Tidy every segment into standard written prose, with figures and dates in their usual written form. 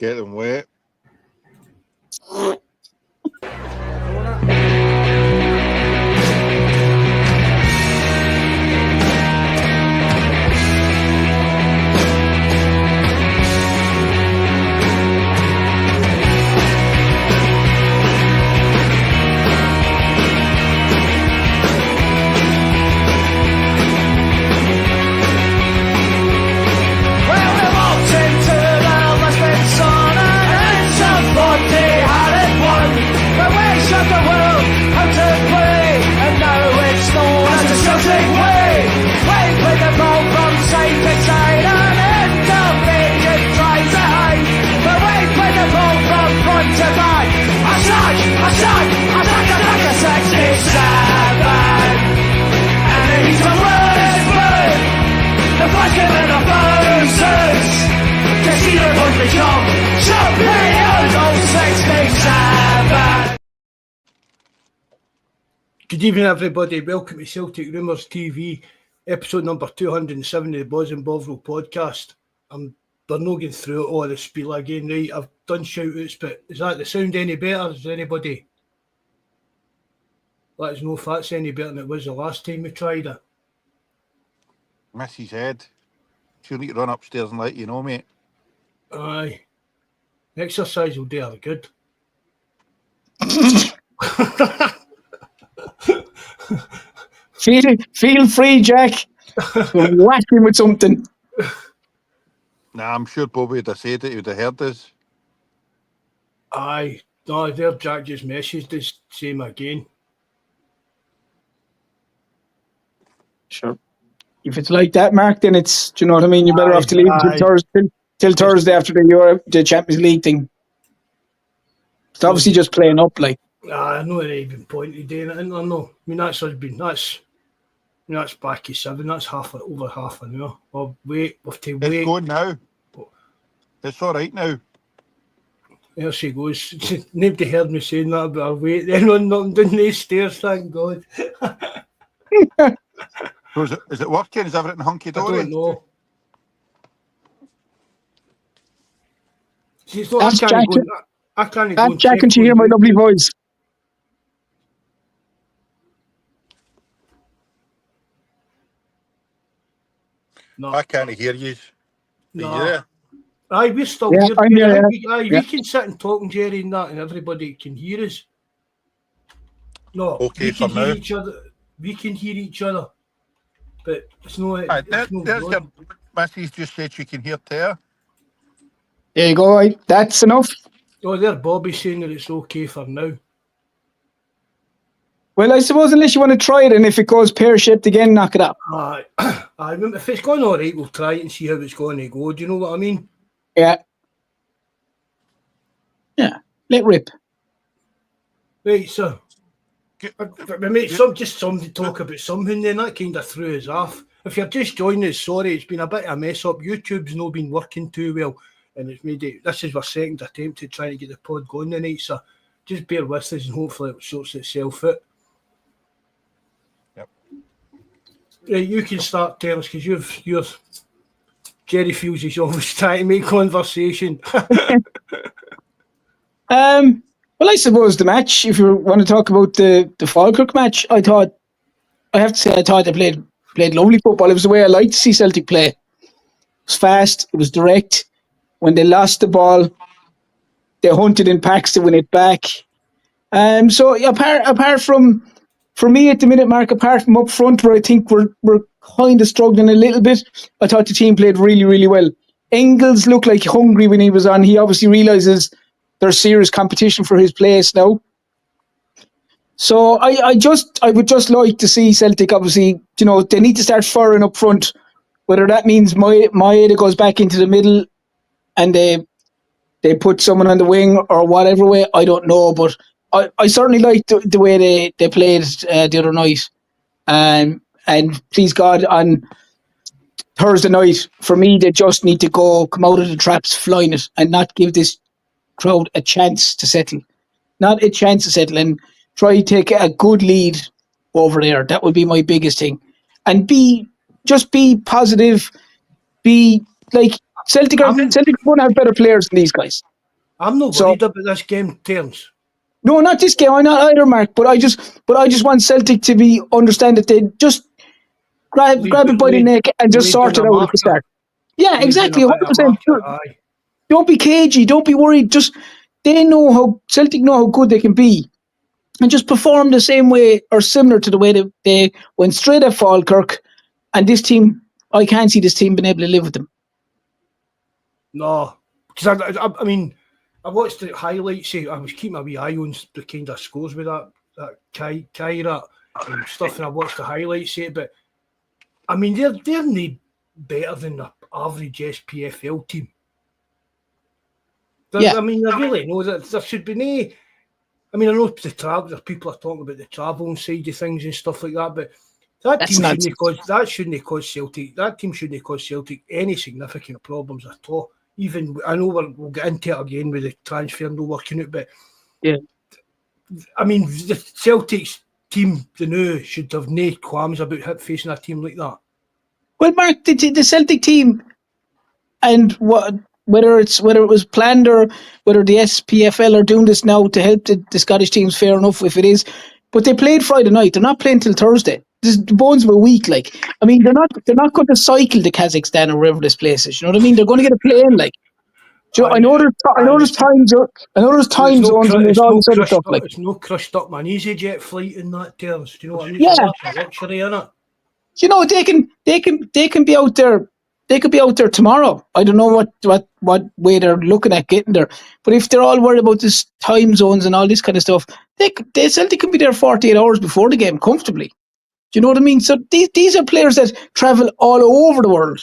Get them wet. Good evening, everybody. Welcome to Celtic Rumours TV, episode number 207 of the Bawz and Bovril podcast. They're not getting through all the spiel again, right? I've done shout-outs, but is that the sound any better? Is anybody? Let us know if that's any better than it was the last time we tried it. Miss his head. She'll need to run upstairs and let you know, mate. Aye. Exercise will do her good. Feel free, Jack. Whack him with something. Nah, I'm sure Bobby would have said it. He would have heard this. Aye. No, there Jack just messaged us, same again. Sure. If it's like that, Mark, then it's, do you know what I mean? You're better off to leave till Thursday after the Champions League thing. It's obviously just playing up, like. I know there ain't even point in doing it, I know. I mean, that's back to 7, that's over half an hour. Well, wait, we have to wait. It's going now. It's all right now. There she goes. Nobody heard me saying that, but I'll wait then on nothing down these stairs, thank God. So is it working? Is everything hunky-dory? I don't know. See, it's not, That's Jack. I can't go. That's Jack, and you hear my lovely voice. No. I can't hear you. No. Yeah. Aye, we're still Yeah, here. I'm here, We can sit and talk, and Jerry, and that, and everybody can hear us. No, Okay, we can for hear now. each other. We can hear each other, but it's no. Aye, It's no there's good. your missus just said she can hear her. There you go, right? That's enough. Oh, there, Bobby saying that it's okay for now. Well, I suppose unless you want to try it, and if it goes pear-shaped again, knock it up. Aye, I remember if it's going all right, we'll try it and see how it's going to go. Do you know what I mean? Yeah. Yeah. Let rip. Right, so we make somebody talk about something, then that kind of threw us off. If you're just joining us, sorry, it's been a bit of a mess up. YouTube's not been working too well, and it's made it. This is our second attempt at trying to get the pod going tonight, so just bear with us and hopefully it sorts itself out. Yep. Right, you can start, telling us, because you're Jerry feels he's always trying to make conversation. Well, I suppose the match, if you want to talk about the Falkirk match, I thought they played lovely football. It was the way I like to see Celtic play. It was fast, it was direct. When they lost the ball, they hunted in packs to win it back. So apart from, for me at the minute, Mark, apart from up front where I think we're kind of struggling a little bit, I thought the team played really, really well. Engels looked like hungry when he was on. He obviously realises there's serious competition for his place now. So I would just like to see Celtic, obviously, you know, they need to start firing up front. Whether that means Maeda goes back into the middle and they put someone on the wing or whatever way, I don't know. But I certainly liked the way they played the other night. And please God, on Thursday night, for me, they just need to come out of the traps flying it and not give this crowd a chance to settle. Not a chance to settle, and try to take a good lead over there. That would be my biggest thing. And be positive. Be like Celtic are going to have better players than these guys. I'm not worried about this game, Terence. No, not this game. I'm not either, Mark. But I just want Celtic to understand that they just grab it by the neck and just sort it out at the start. Yeah, exactly. 100%. Don't be cagey. Don't be worried. Just Celtic know how good they can be, and just perform the same way or similar to the way they went straight at Falkirk. And this team, I can't see this team being able to live with them. No, because I mean, I watched the highlights. I was keeping my wee eye on the kind of scores with that Kairat and stuff, and I watched the highlights. But I mean, they're no better than the average SPFL team. I mean, I really know that there should be no. I mean, I know the people are talking about the travelling side of things and stuff like that, but that shouldn't cause Celtic. That team shouldn't cause Celtic any significant problems at all. Even I know we'll get into it again with the transfer no working out, but yeah, I mean, the Celtic's team, the new, should have no qualms about facing a team like that. Well, Mark, the Celtic team, and whether it was planned or whether the SPFL are doing this now to help the Scottish teams, fair enough if it is. But they played Friday night. They're not playing till Thursday. The bones of a week. Like, I mean, they're not going to cycle to Kazakhstan or wherever this place is. You know what I mean? They're going to get a plane. Like, I know there's time zones and there's all this other stuff. Like, it's no crushed up man EasyJet flight in that terms. Do you know what I mean? Yeah, it's a luxury, innit? You know, they can be out there. They could be out there tomorrow. I don't know what way they're looking at getting there. But if they're all worried about this time zones and all this kind of stuff, Celtic could be there 48 hours before the game comfortably. Do you know what I mean? So these are players that travel all over the world.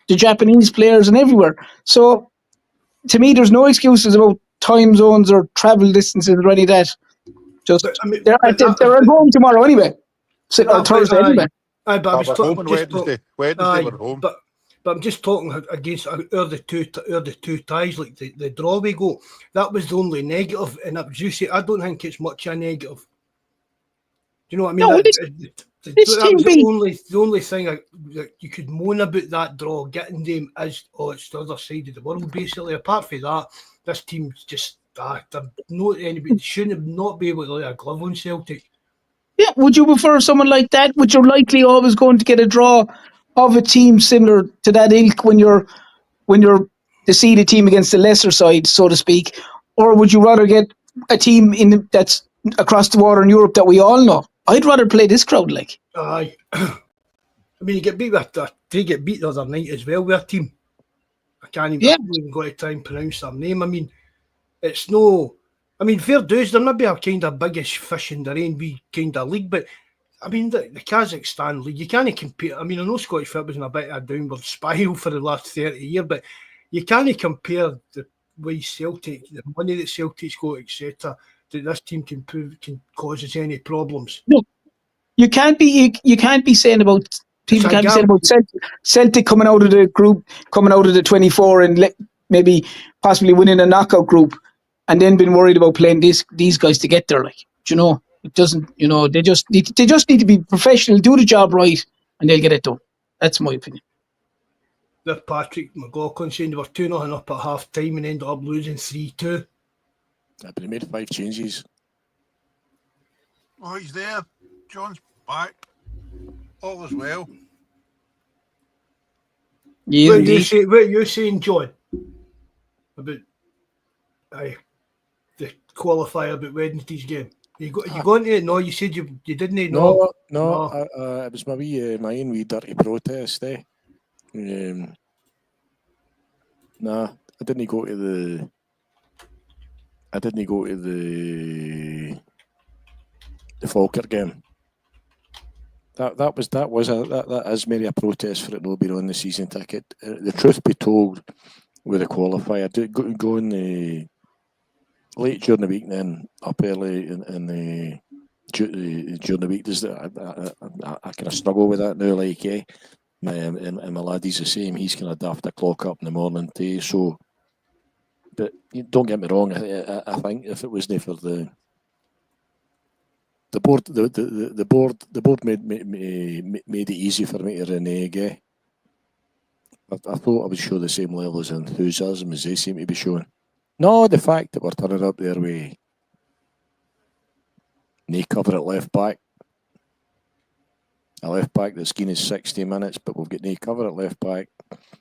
The Japanese players and everywhere. So to me, there's no excuses about time zones or travel distances or any of that. Just they're at home tomorrow anyway. Or Thursday anyway. But I was talking Wednesday we're home. But I'm just talking against the two ties, like the draw we got. That was the only negative, and that was you say I don't think it's much a negative. Do you know what I mean? No, that was the only thing that you could moan about that draw getting them is it's the other side of the world basically. Apart from that, this team's just anybody shouldn't not be able to lay a glove on Celtic. Yeah, would you prefer someone like that, which you're likely always going to get a draw of a team similar to that ilk when you're the seeded team against the lesser side, so to speak, or would you rather get a team that's across the water in Europe that we all know? I'd rather play this crowd, like. Aye. I mean, you get beat with that. They get beat the other night as well with a team. I can't even go to try and pronounce their name. I mean, it's no. I mean, fair dues, there may be a kind of biggish fish in the rain, kind of league, but I mean, the Kazakhstan league, you can't compare. I mean, I know Scottish football's in a bit of a downward spiral for the last 30 years, but you can't compare the way Celtic, the money that Celtic's got, etc., that this team can cause us any problems. No, you can't be saying about people can't be saying about Celtic coming out of the group, coming out of the 24 and maybe possibly winning a knockout group, and then been worried about playing these guys to get there. Like, do you know, it doesn't. You know, they just need to be professional, do the job right, and they'll get it done. That's my opinion. With Patrick McLaughlin saying they were 2-0 up at half time and ended up losing 3-2. But they made 5 changes. Oh, he's there. John's back. All is well. Yeah, what are you saying, John? About the qualifier about Wednesday's game. You going to it? No, you said you didn't know. No. It was my own wee dirty protest. Nah, I didn't go to the. The Falkirk game. That is maybe a protest for it not being on the season ticket. The truth be told, with the qualifier, going late during the week, and then up early in during the week. I kind of struggle with that now. Like, and my laddie's the same. He's kind of daft a clock up in the morning too. So, but don't get me wrong. I think if it wasn't for the board, the board made it easy for me to renege. I thought I would show the same level of enthusiasm as they seem to be showing. No, the fact that we're turning up there with knee cover at left back. A left back that's keen is 60 minutes, but we've got knee cover at left back.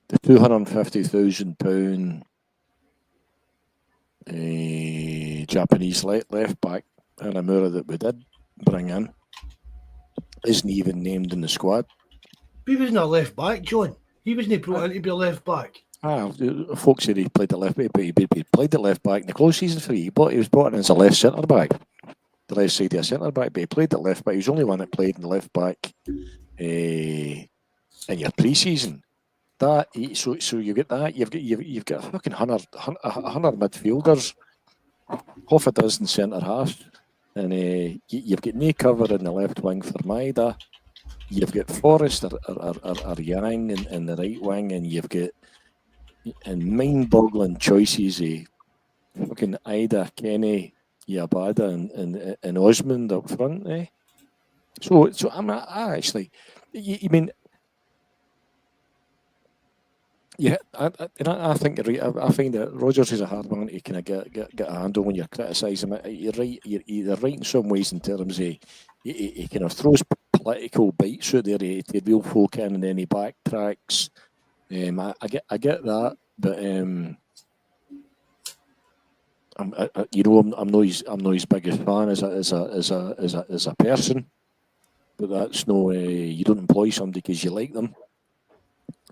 The £250,000 Japanese left back, and Amura that we did bring in, isn't even named in the squad. He wasn't a left back, John. He wasn't brought in to be a left back. Folks said he played the left back, but he played the left back in the close season for you. But he was brought in as a left centre back, the left side of a centre back. But he played the left back. He was the only one that played in the left back in your pre-season. So you get that. You've got a fucking 100 midfielders, half a dozen centre halves, and you've got no cover in the left wing for Maida. You've got Forrest or Yang in the right wing, and you've got mind-boggling choices of fucking Ida, Kenny, Yabada, and Osmond up front. So I actually, you mean, yeah, I think you're right. I find that Rodgers is a hard man to kind of get a handle when you're criticising him. You're right. You're right in some ways in terms of he kind of throws political bites out there to real folk in, and then he backtracks. I get that, but I'm not his biggest fan as a person. But that's no. You don't employ somebody because you like them.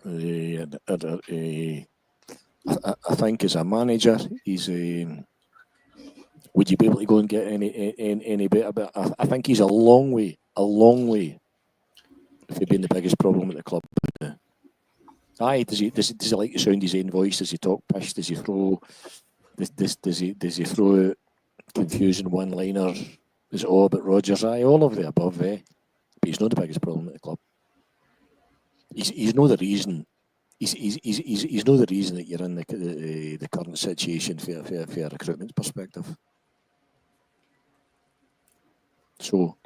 I think as a manager, he's. Would you be able to go and get any better? But I think he's a long way from being the biggest problem at the club. Aye, does he like to sound his own voice? Does he talk pish? Does he throw? Does he throw out confusing one-liners? Is it all about Rodgers? Aye, all of the above. But he's not the biggest problem at the club. He's not the reason. He's not the reason that you're in the current situation for a recruitment perspective. So,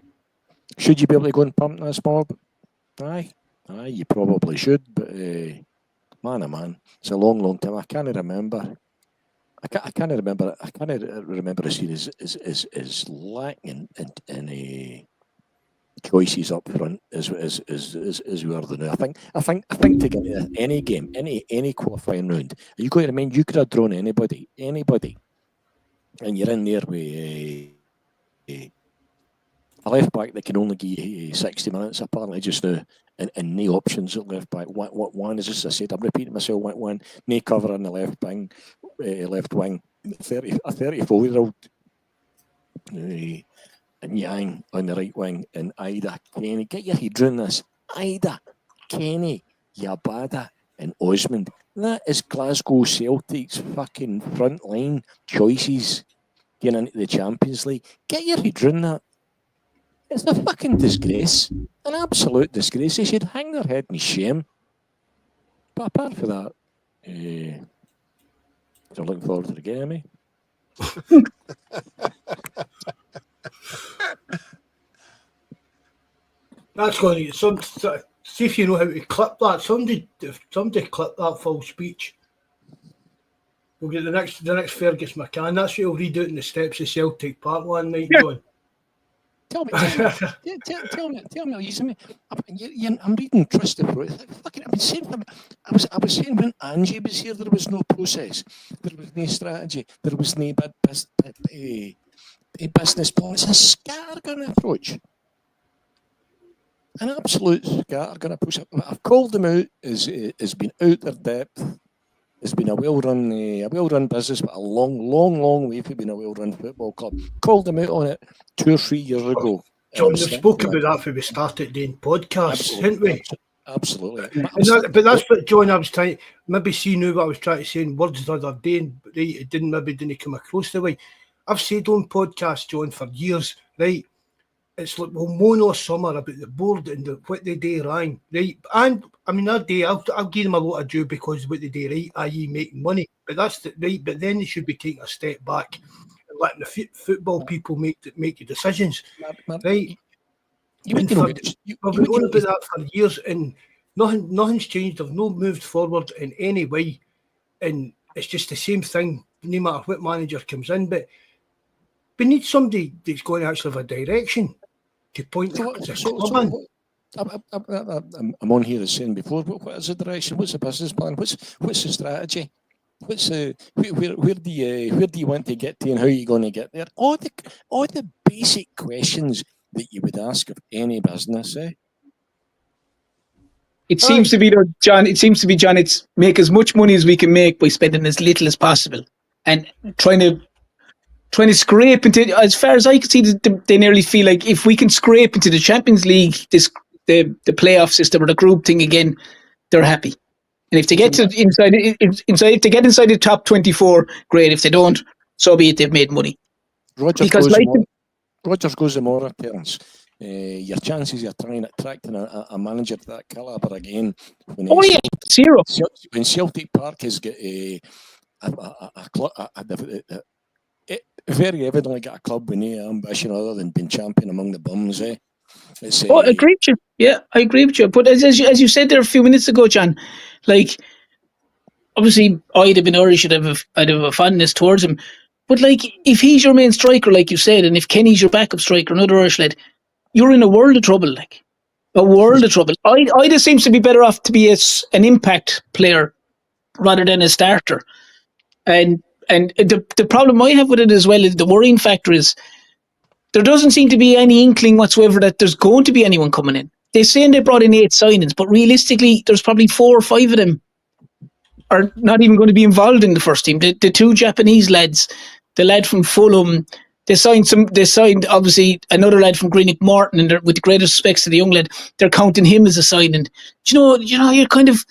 should you be able to go and pump this mob? Aye, you probably should. But man, it's a long time. I can't remember. I can't remember a series is lacking in choices up front as we are now. I think to get into any game, any qualifying round, you got to remember you could have drawn anybody, and you're in there with a left back that can only give you 60 minutes apparently just now, and no options at left back. One is, as I said, I'm repeating myself. One, no cover on the left wing, a 34-year-old. And Yang on the right wing, and Ida, Kenny. Get your head around this. Ida, Kenny, Yabada, and Osmond. That is Glasgow Celtic's fucking front line choices getting into the Champions League. Get your head around that. It's a fucking disgrace. An absolute disgrace. They should hang their head in shame. But apart from that, I'm looking forward to the game, eh? That's going to get some. See if you know how to clip that. Somebody clip that full speech. We'll get the next Fergus McCann. That's what he'll read out in the steps of Celtic Park one night, John. Tell me, I'm reading Trusted. I've been saying, I was saying when Angie was here, there was no process, there was no strategy, there was no business plan. It's a scattergun approach. An absolute scattergun approach. I've called them out as been out their depth. It's been a well-run business, but a long way from being a well-run football club. Called them out on it 2 or 3 years ago. John, we've spoken about that when we started doing podcasts, didn't we? Absolutely. But that's what, John, I was trying. Maybe see now what I was trying to say in words the other day, and it didn't come across the way. I've said on podcasts, John, for years, right? It's like we'll moan all summer about the board and what they do wrong, right? And I mean, that day I'll give them a lot of due because what they do right, i.e., making money. But that's right. But then they should be taking a step back and letting the football people make the decisions, right? We've been on about that for years, and nothing's changed. They've not moved forward in any way, and it's just the same thing no matter what manager comes in, but we need somebody that's going to actually have a direction to point the club in. I'm on here as saying before. What is the direction? What's the business plan? What's the strategy? What's where do you want to get to, and how are you going to get there? All the basic questions that you would ask of any business. It seems to be, John. It's make as much money as we can make by spending as little as possible, and trying to scrape into. As far as I can see, they nearly feel like if we can scrape into the Champions League, the playoff system or the group thing again, they're happy. And if they get inside the top 24, great. If they don't, so be it. They've made money. Rogers goes the more appearance. Your chances of attracting a manager of that calibre again. Zero. When Celtic Park has got very evidently got a club with no ambition other than being champion among the bums. I agree with you. Yeah, I agree with you. But as you said there a few minutes ago, John, like obviously I'd have been Irish, I'd have a fondness towards him. But like if he's your main striker, like you said, and if Kenny's your backup striker, another Irish lad, you're in a world of trouble. Like a world of trouble. I just seems to be better off to be an impact player rather than a starter. And the problem I have with it as well is the worrying factor is there doesn't seem to be any inkling whatsoever that there's going to be anyone coming in. They're saying they brought in 8 signings, but realistically, there's probably 4 or 5 of them are not even going to be involved in the first team. The 2 Japanese lads, the lad from Fulham, they signed obviously another lad from Greenock Morton, and with the greatest respects to the young lad, they're counting him as a signing. You're kind of,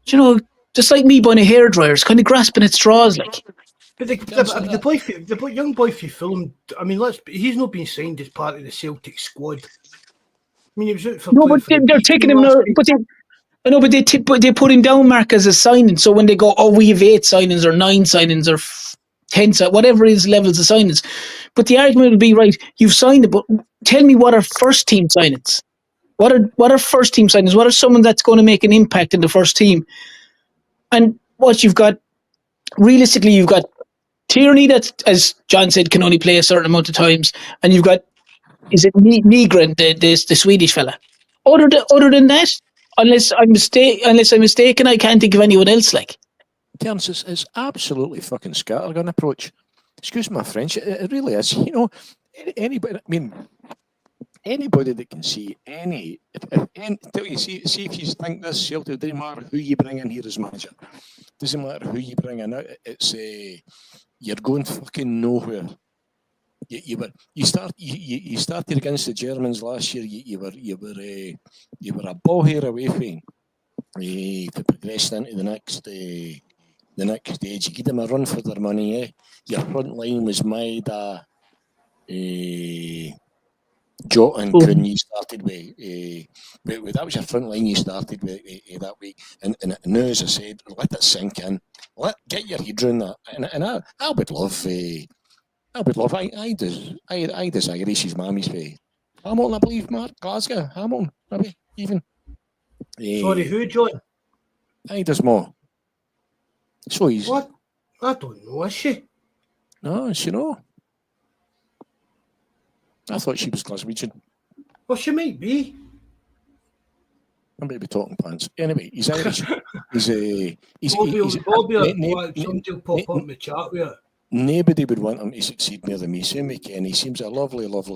just like me buying a hairdryer, it's kind of grasping at straws, like. But the young boy for Fulham, I mean, he's not been signed as part of the Celtic squad. I mean, he was out for. No, but they're taking him now. But they put him down, Mark, as a signing. So when they go, we have 8 signings or 9 signings or 10 signings, whatever is levels of signings. But the argument will be, right, you've signed it, but tell me what are first team signings? What are first team signings? What are someone that's going to make an impact in the first team? And what you've got, realistically, you've got Tierney that, as John said, can only play a certain amount of times, and you've got, is it Nygren, the Swedish fella? Other than that, unless I'm mistaken, I can't think of anyone else. Like, Terence, it's absolutely fucking scattergun approach. Excuse my French, it really is. Anybody. I mean, anybody that can see see if you think this Celtic, doesn't matter who you bring in here as manager, doesn't matter who you bring in. It's you're going fucking nowhere. You started against the Germans last year. You were a ball hair away from to progress into the next stage. You give them a run for their money. Your front line was Maida, Jota and Kuhn. You started with that was your front line. You started with that week, and now, as I said, let it sink in. Get your head around that, and I would love. I does Irish his mammy's way. Hamilton, I believe, Mark. Glasgow, Hamilton, maybe even. Sorry, who, John? I does more. So he's. What? I don't know, is she? No, she no. I thought she was Glaswegian. Well, she might be. I might be talking pants. Anyway, he's Irish. Somebody will pop up in the chat with it. Nobody would want him to succeed more than me. Same with Ken. He seems a lovely lad,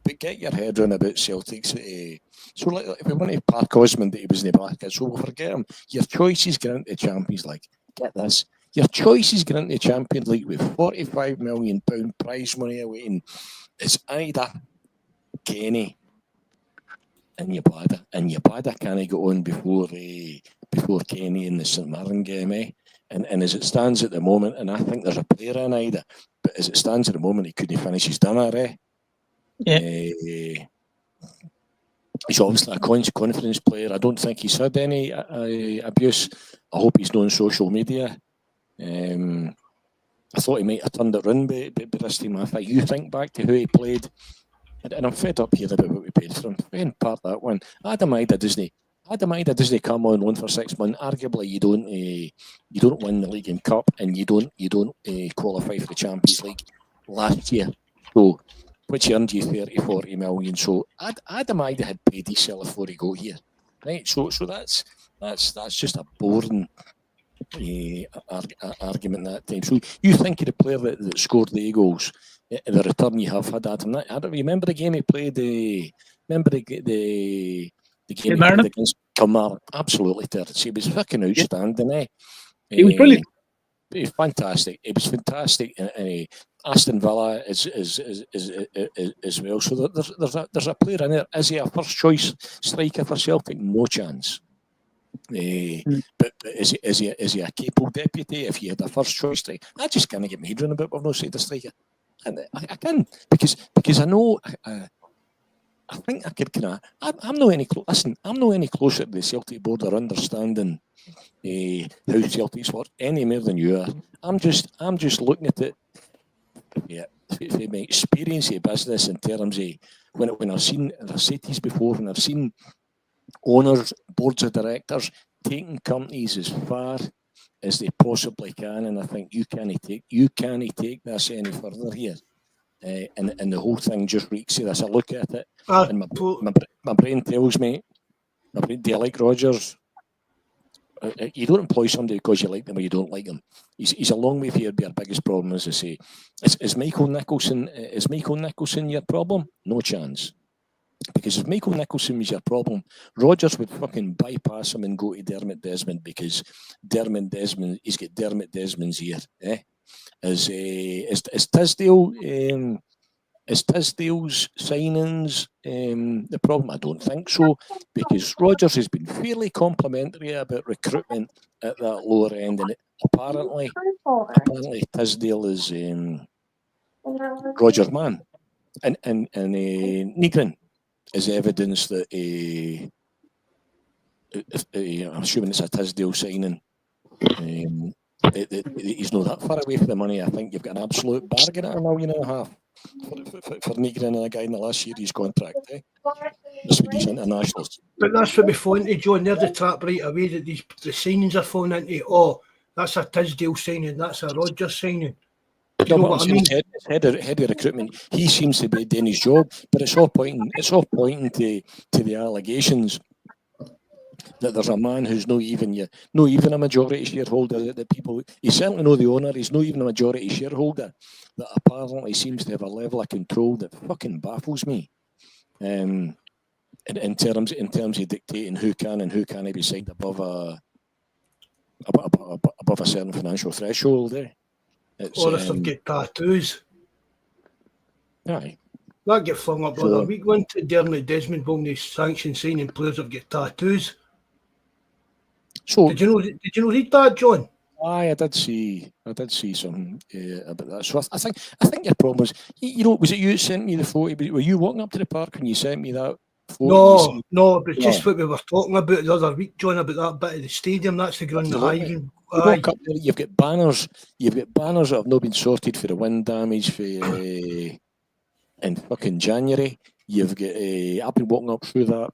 But get your head around about Celtics. So like, if we want to park Osmond that he was in the back, so we'll forget him. Your choices get into Champions League. Get this. Your choices get into Champions League with £45 million prize money awaiting. It's either Kenny and your bladder can't go on before Kenny in the St Mirren game, And as it stands at the moment, and I think there's a player in either, but as it stands at the moment, he couldn't finish his dinner. Yeah. He's obviously a confidence player. I don't think he's had any abuse. I hope he's not on social media. I thought he might have turned it around by this team. If you think back to who he played, and I'm fed up here about what we paid for him. Part that one. Adam Ida, doesn't he? Adam Ida doesn't come on loan for 6 months. Arguably, you don't win the league and cup, and you don't qualify for the Champions League last year. So, which earned you 30-40 million. So Adam Ida had paid his sell before he got here, right? So that's just a boring argument that time. So you think of the player that scored the goals, the return you have had, Adam. I don't remember the game he played. Remember the game he played against Kilmarnock? Absolutely terrible. He was fucking outstanding. He was brilliant. He was fantastic. It was fantastic. Aston Villa is well. So there's a player in there. Is he a first choice striker for Celtic? No chance. But is he a capable deputy? If you had a first choice striker, I just can't get my head around about. We've not said a striker, and I can because I know. I think I could kind of. I'm not any listen. I'm not any closer to the Celtic board or understanding how Celtics work any more than you are. I'm just looking at it. Yeah, from my experience of business in terms of when I've seen, as I've said this before, when I've seen owners, boards of directors taking companies as far as they possibly can, and I think you can't take this any further here. And the whole thing just reeks of this. I look at it, and my brain tells me, do you like Rodgers? You don't employ somebody because you like them or you don't like them. He's a long way from here to be our biggest problem, as I say. Is Michael Nicholson your problem? No chance. Because if Michael Nicholson was your problem, Rodgers would fucking bypass him and go to Dermot Desmond, because he's got Dermot Desmond's ear. Is Tisdale's signings the problem? I don't think so, because Rodgers has been fairly complimentary about recruitment at that lower end, and apparently Tisdale is Rodgers' man, and Negrin is evidence that I'm assuming it's a Tisdale signing. He's not that far away from the money. I think you've got an absolute bargain at $1.5 million for Negrin and a guy in the last year his contract. That's with these internationals. But that's what we fall into, John. They're the trap right away that the signings are falling into. Oh, that's a Tisdale signing. That's a Rodgers signing. You know what I mean? Head of recruitment. He seems to be doing his job, but it's all pointing to the allegations that there's a man who's not even a majority shareholder. That people, he's certainly not the owner. He's not even a majority shareholder. That apparently seems to have a level of control that fucking baffles me. In terms of dictating who can and who can't be signed above a certain financial threshold. Or if they get tattoos. Aye. That get flung up the other week. Went to Dermot Desmond when they sanctioned signing players that get tattoos. So did you read that, John? Aye, I did see something about that. So I think your problem was, was it you that sent me the photo? Were you walking up to the park when you sent me that photo? No, but just what we were talking about the other week, John, about that bit of the stadium. That's the ground that I walk up there, you've got banners that have not been sorted for the wind damage in fucking January. You've got I've been walking up through that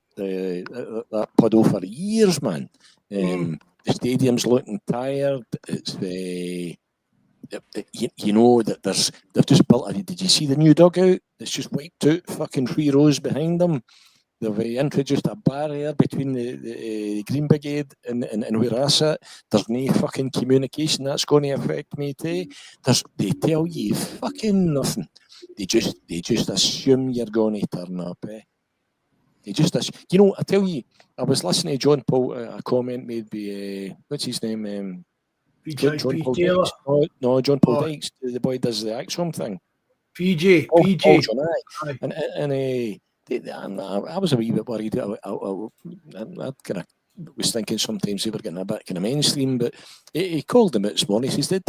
puddle for years, man. The stadium's looking tired. It's that they've just built. Did you see the new dugout? It's just wiped out fucking 3 rows behind them. They've introduced a barrier between the Green Brigade and where I sit. There's no fucking communication. That's going to affect me too. They tell you fucking nothing. They just assume you're going to turn up. They just assume. I tell you, I was listening to John Paul, a comment made by what's his name? John Paul Dykes. No, John Paul Dykes, the boy does the Axom thing. PJ. And I was a wee bit worried. I kind of was thinking sometimes they were getting a bit kind of mainstream, but he called them out this morning. He says the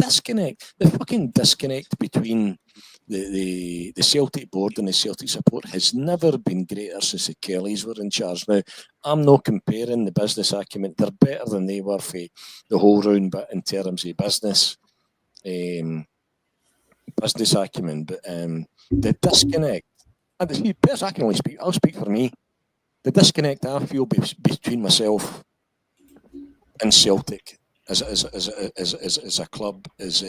fucking disconnect between the Celtic board and the Celtic support has never been greater since the Kellys were in charge. Now, I'm not comparing the business acumen. They're better than they were for the whole round, but in terms of business acumen, but the disconnect. I can only speak. I'll speak for me. the disconnect I feel between myself and Celtic as a club is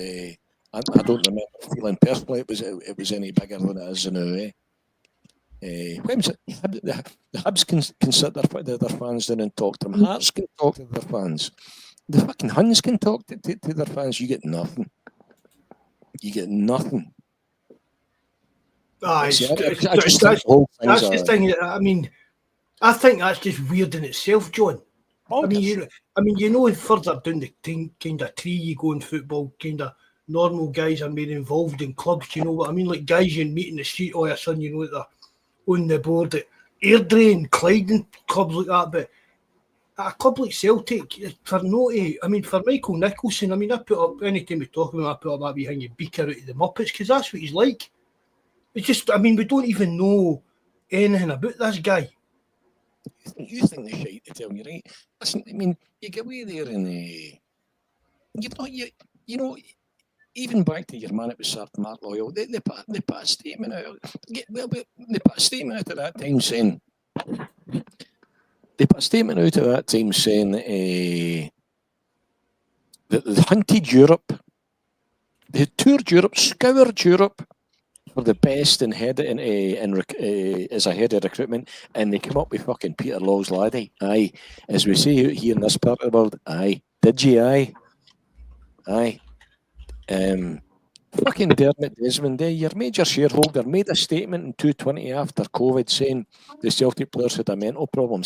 I don't remember feeling personally it was any bigger than it is now. When was it? The Hibs can sit their fans down and talk to them. Hearts can talk to their fans. The fucking Huns can talk to their fans. You get nothing. You get nothing. That's the thing. I mean, I think that's just weird in itself, John. I mean, you know, further down the kind of tree you go in football, kind of normal guys are more involved in clubs. You know what I mean? Like guys you meet in the street all of a sudden, you know, they're on the board at Airdrie and Clyde and clubs like that. But at a club like Celtic, for Michael Nicholson, I mean, I put up, anytime we talk about him, I put up that behind your beaker out of the Muppets, because that's what he's like. It's just, I mean, we don't even know anything about this guy. You think the shite, to tell you, right? Listen, I mean, you get away there and you know, even back to your man at the start, Mark Loyal, they put a statement out. They put a statement out at that time saying that they hunted Europe, they toured Europe, scoured Europe for the best in as a head of recruitment, and they come up with fucking Peter Law's laddie. Aye, as we say out here in this part of the world. Aye, did you? Aye. Fucking Dermot Desmond, your major shareholder, made a statement in 220 after COVID saying the Celtic players had a mental problem.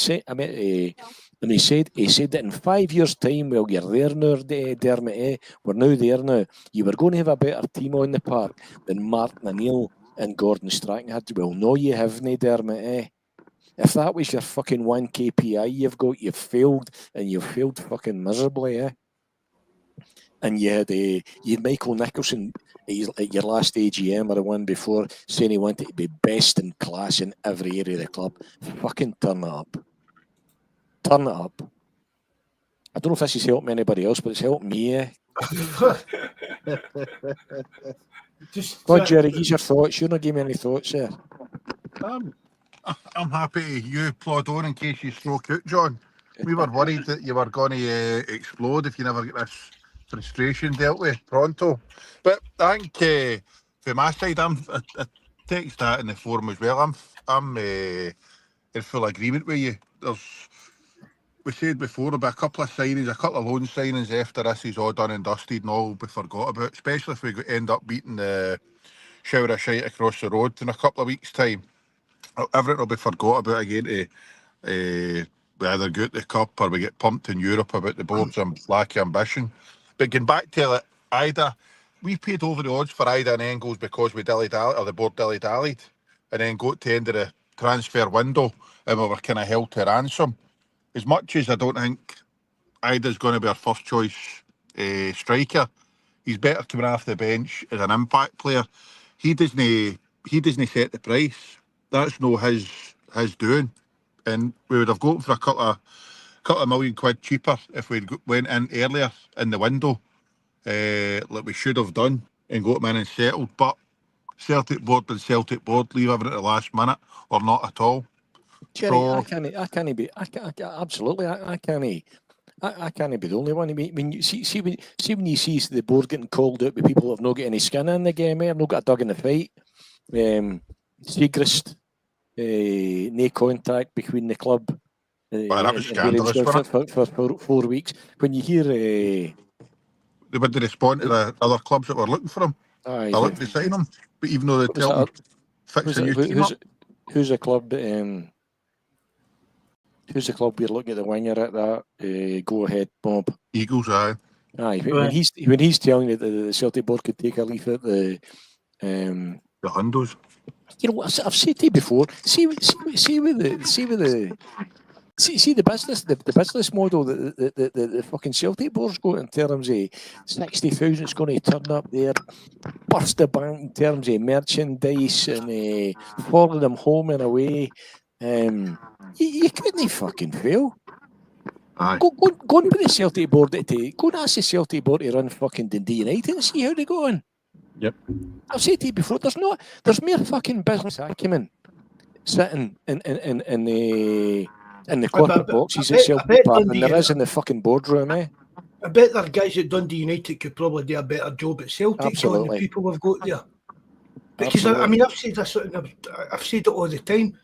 And he said that in 5 years' time, well, you're there now, Dermot, we're now there now. You were going to have a better team on the park than Martin O'Neill and Gordon Strachan had. Well, no, you haven't, Dermot, If that was your fucking one KPI you've failed, and you've failed fucking miserably, And you had Michael Nicholson at your last AGM or the one before saying he wanted to be best in class in every area of the club. Fucking turn it up. Turn it up. I don't know if this has helped anybody else, but it's helped me. Jerry, give your thoughts. You're not giving me any thoughts there. I'm happy you plod on in case you stroke out, John. We were worried that you were going to explode if you never get this frustration dealt with pronto. But I think from my side, I text that in the forum as well. I'm in full agreement with you. We said before, there'll be a couple of signings, a couple of loan signings after this is all done and dusted and all will be forgot about, especially if we end up beating the shower of shite across the road in a couple of weeks' time. Everything will be forgot about again to we either get the cup or we get pumped in Europe about the Bawz and lack of ambition. But getting back to Ida, we paid over the odds for Ida and Engels because we dilly-dallied, or the board dilly-dallied, and then got to the end of the transfer window and we were kind of held to ransom. As much as I don't think Ida's going to be our first choice striker, he's better coming off the bench as an impact player. He doesn't set the price. That's no his doing. And we would have got for a couple of million quid cheaper if we'd went in earlier in the window, like we should have done, and got him in and settled. But Celtic board leave everything at the last minute or not at all. Jerry, so, I can't be the only one. I mean, you see when you see the board getting called out with people who have not got any skin in the game, have not got a dog in the fight. Segrist, no contact between the club. that was scandalous for 4 weeks. When you hear they would respond to the other clubs that were looking for him. They're looking to sign him, but even though they tell them fix a new team up. Who's the club that who's the club we're looking at the winger at that? Go ahead, Bob. Eagles, aye. Aye, when he's telling you that the Celtic board could take a leaf at the Hundos. You know, I've said to you before. See the business model that the fucking Celtic board's got in terms of 60,000 it's going to turn up there, burst the bank in terms of merchandise and follow them home and away. You couldn't fucking fail. Aye. Go and put the Celtic board go and ask the Celtic board to run fucking Dundee United and see how they go on. Yep. I've said to you before, there's more fucking business acumen sitting in the I corporate bet- boxes I at bet- Celtic I bet Park than Dundee there United- is in the fucking boardroom, eh? I bet there are guys at Dundee United could probably do a better job at Celtic, John, Absolutely. the people we've got there. Because Absolutely. I've said this, and I've said it all the time.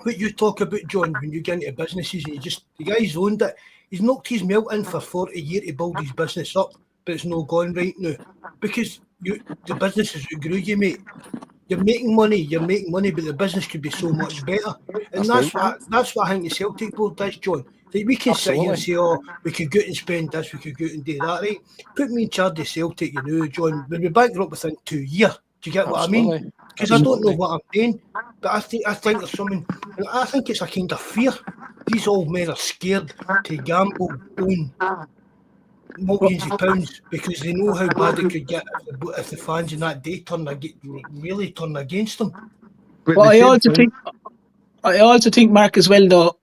What you talk about, John, when you get into businesses and the guy's owned it. He's knocked his melt in for 40 years to build his business up, but it's not gone right now because the business is grew you, mate. You're making money, but the business could be so much better. And that's what I think the Celtic board does, John. Like we can sit here and say, oh, we could go out and spend this, we could go out and do that, right? Put me in charge of Celtic, John, we'll be bankrupt within 2 years. Do you get what I mean? Because I don't know what I'm doing, but I think there's something. I think it's a kind of fear. These old men are scared to gamble on millions of pounds because they know how bad it could get if the fans in that day really turn against them. But I also think, Mark, as well, though,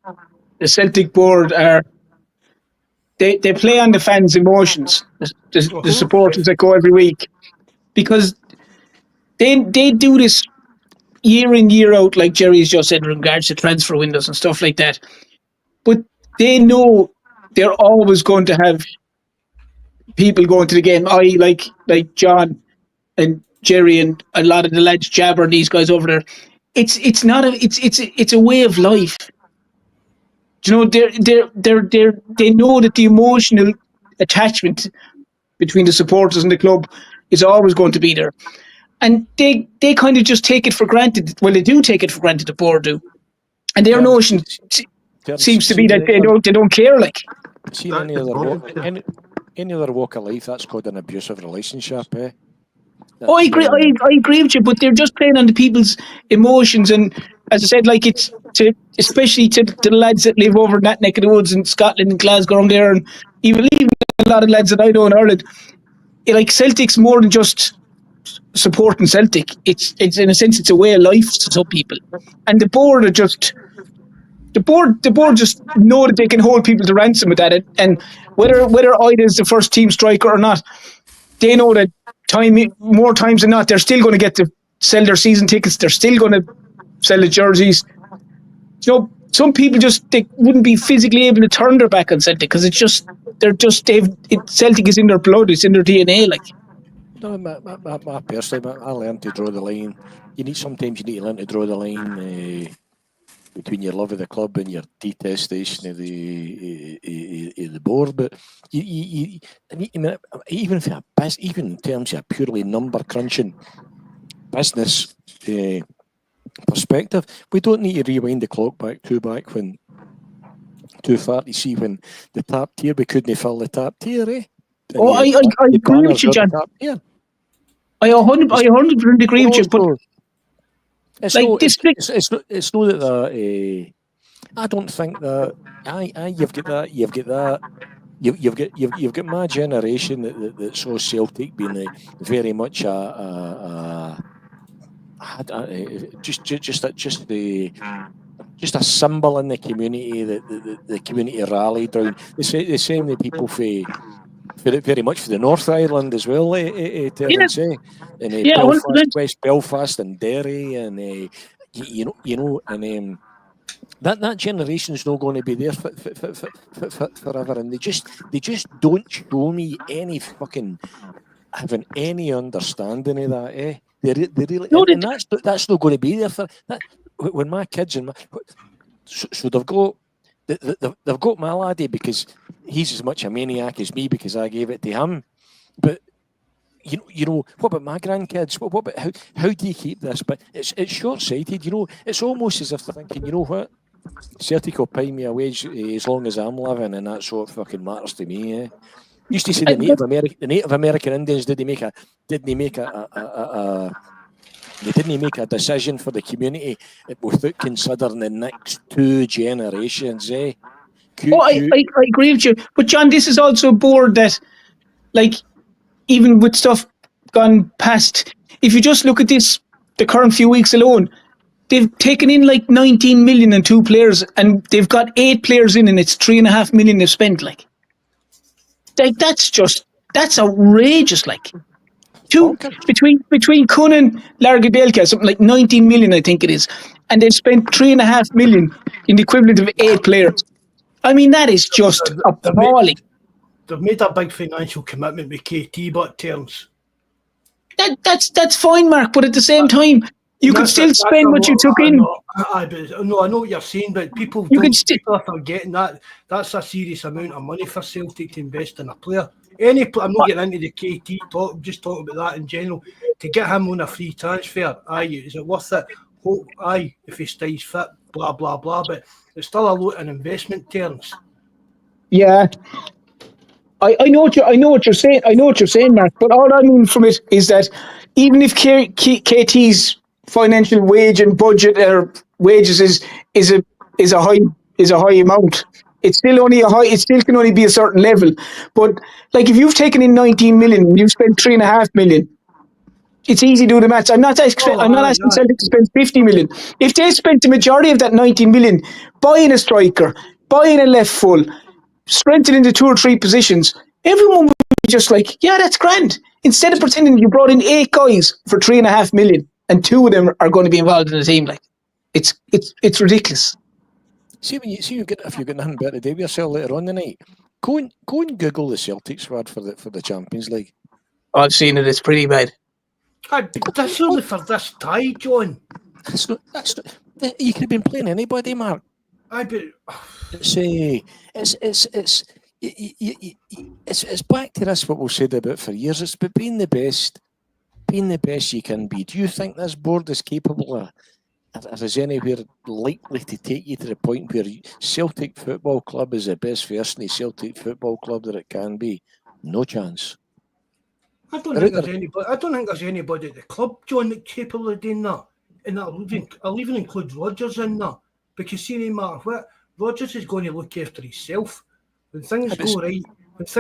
the Celtic board they play on the fans' emotions, the supporters that go every week, because they do this year in, year out, like Jerry's just said, in regards to transfer windows and stuff like that. But they know they're always going to have people going to the game. Like John and Jerry and a lot of the lads, Jabber and these guys over there. It's a way of life. You know, they know that the emotional attachment between the supporters and the club is always going to be there. And they kind of just take it for granted. Well, they do take it for granted, the board do. And their notion seems to be that they don't care, like. See, any other walk of life, that's called an abusive relationship, eh? Oh, I agree. I agree with you, but they're just playing on the people's emotions, and as I said, like it's especially to the lads that live over in that neck of the woods in Scotland and Glasgow around there, and even a lot of lads that I know in Ireland. Like Celtic's more than just supporting Celtic. It's in a sense it's a way of life to some people, and the board are just. The board just know that they can hold people to ransom with that, and whether Ida is the first team striker or not, they know that more times than not, they're still going to get to sell their season tickets. They're still going to sell the jerseys. You know, some people they wouldn't be physically able to turn their back on Celtic because Celtic is in their blood. It's in their DNA. Like, no, personally, I learned to draw the line. Sometimes you need to learn to draw the line between your love of the club and your detestation of the board. But even in terms of a purely number crunching business perspective, we don't need to rewind the clock too far to see when the top tier, we couldn't fill the top tier, eh? Oh, I agree with you, John. I 100% agree with you, but it's not that I don't think that you've got my generation that saw Celtic being very much just a symbol in the community that the community rallied around. The same that people very much for the North Island as well, Terence, and Belfast, West Belfast and Derry, and that generation is not going to be there for forever, and they just don't show me any fucking having any understanding of that, eh? They really, and that's not going to be there for that. When my kids so they've got my laddie because he's as much a maniac as me because I gave it to him. But you know, what about my grandkids? What about how do you keep this? But it's short-sighted. You know, it's almost as if they're thinking, you know what, Celtic will pay me a wage as long as I'm living, and that's what fucking matters to me. Eh? Used to say the Native American Indians didn't make a decision for the community without considering the next 2 generations, eh? I agree with you. But John, this is also a board that, like, even with stuff gone past, if you just look at this, the current few weeks alone, they've taken in like 19 million and 2 players, and they've got 8 players in, and it's 3.5 million they've spent. Like that's outrageous. Like, between Kun and Larry Bielka, something like 19 million, I think it is, and they've spent 3.5 million in the equivalent of 8 players. I mean, that is just appalling. They've made a big financial commitment with KT, but terms. That's fine, Mark, but at the same time, you could still spend what you took in. I know what you're saying, but people are forgetting that that's a serious amount of money for Celtic to invest in a player. I'm not getting into the KT talk, I'm just talking about that in general. To get him on a free transfer, is it worth it? If he stays fit, blah blah blah. But it's still a lot in investment terms. Yeah. I know what you're saying. I know what you're saying, Mark. But all I mean from it is that even if KT's financial wage and budget or wages is a high amount, it's still only it still can only be a certain level. But like if you've taken in 19 million and you've spent 3.5 million, it's easy to do the maths. I'm not asking Celtic to spend 50 million. If they spent the majority of that 19 million buying a striker, buying a left full, strengthening the 2 or 3 positions, everyone would be just like, yeah, that's grand. Instead of pretending you brought in 8 guys for 3.5 million and 2 of them are going to be involved in the team, like it's ridiculous. If you've got nothing better to do with yourself later on the night, go and Google the Celtic squad for the Champions League. I've seen it. It's pretty bad. That's only for this tie, John. That's not. You could have been playing anybody, Mark. It's back to this what we've said about for years. It's about being the best you can be. Do you think this board is capable of is anywhere likely to take you to the point where Celtic Football Club is the best version of Celtic Football Club that it can be? No chance. I don't think there's anybody at the club, John, that's capable of doing that. And I'll even include Rodgers in that. Because see, no matter what, Rodgers is going to look after himself. When things go right, it's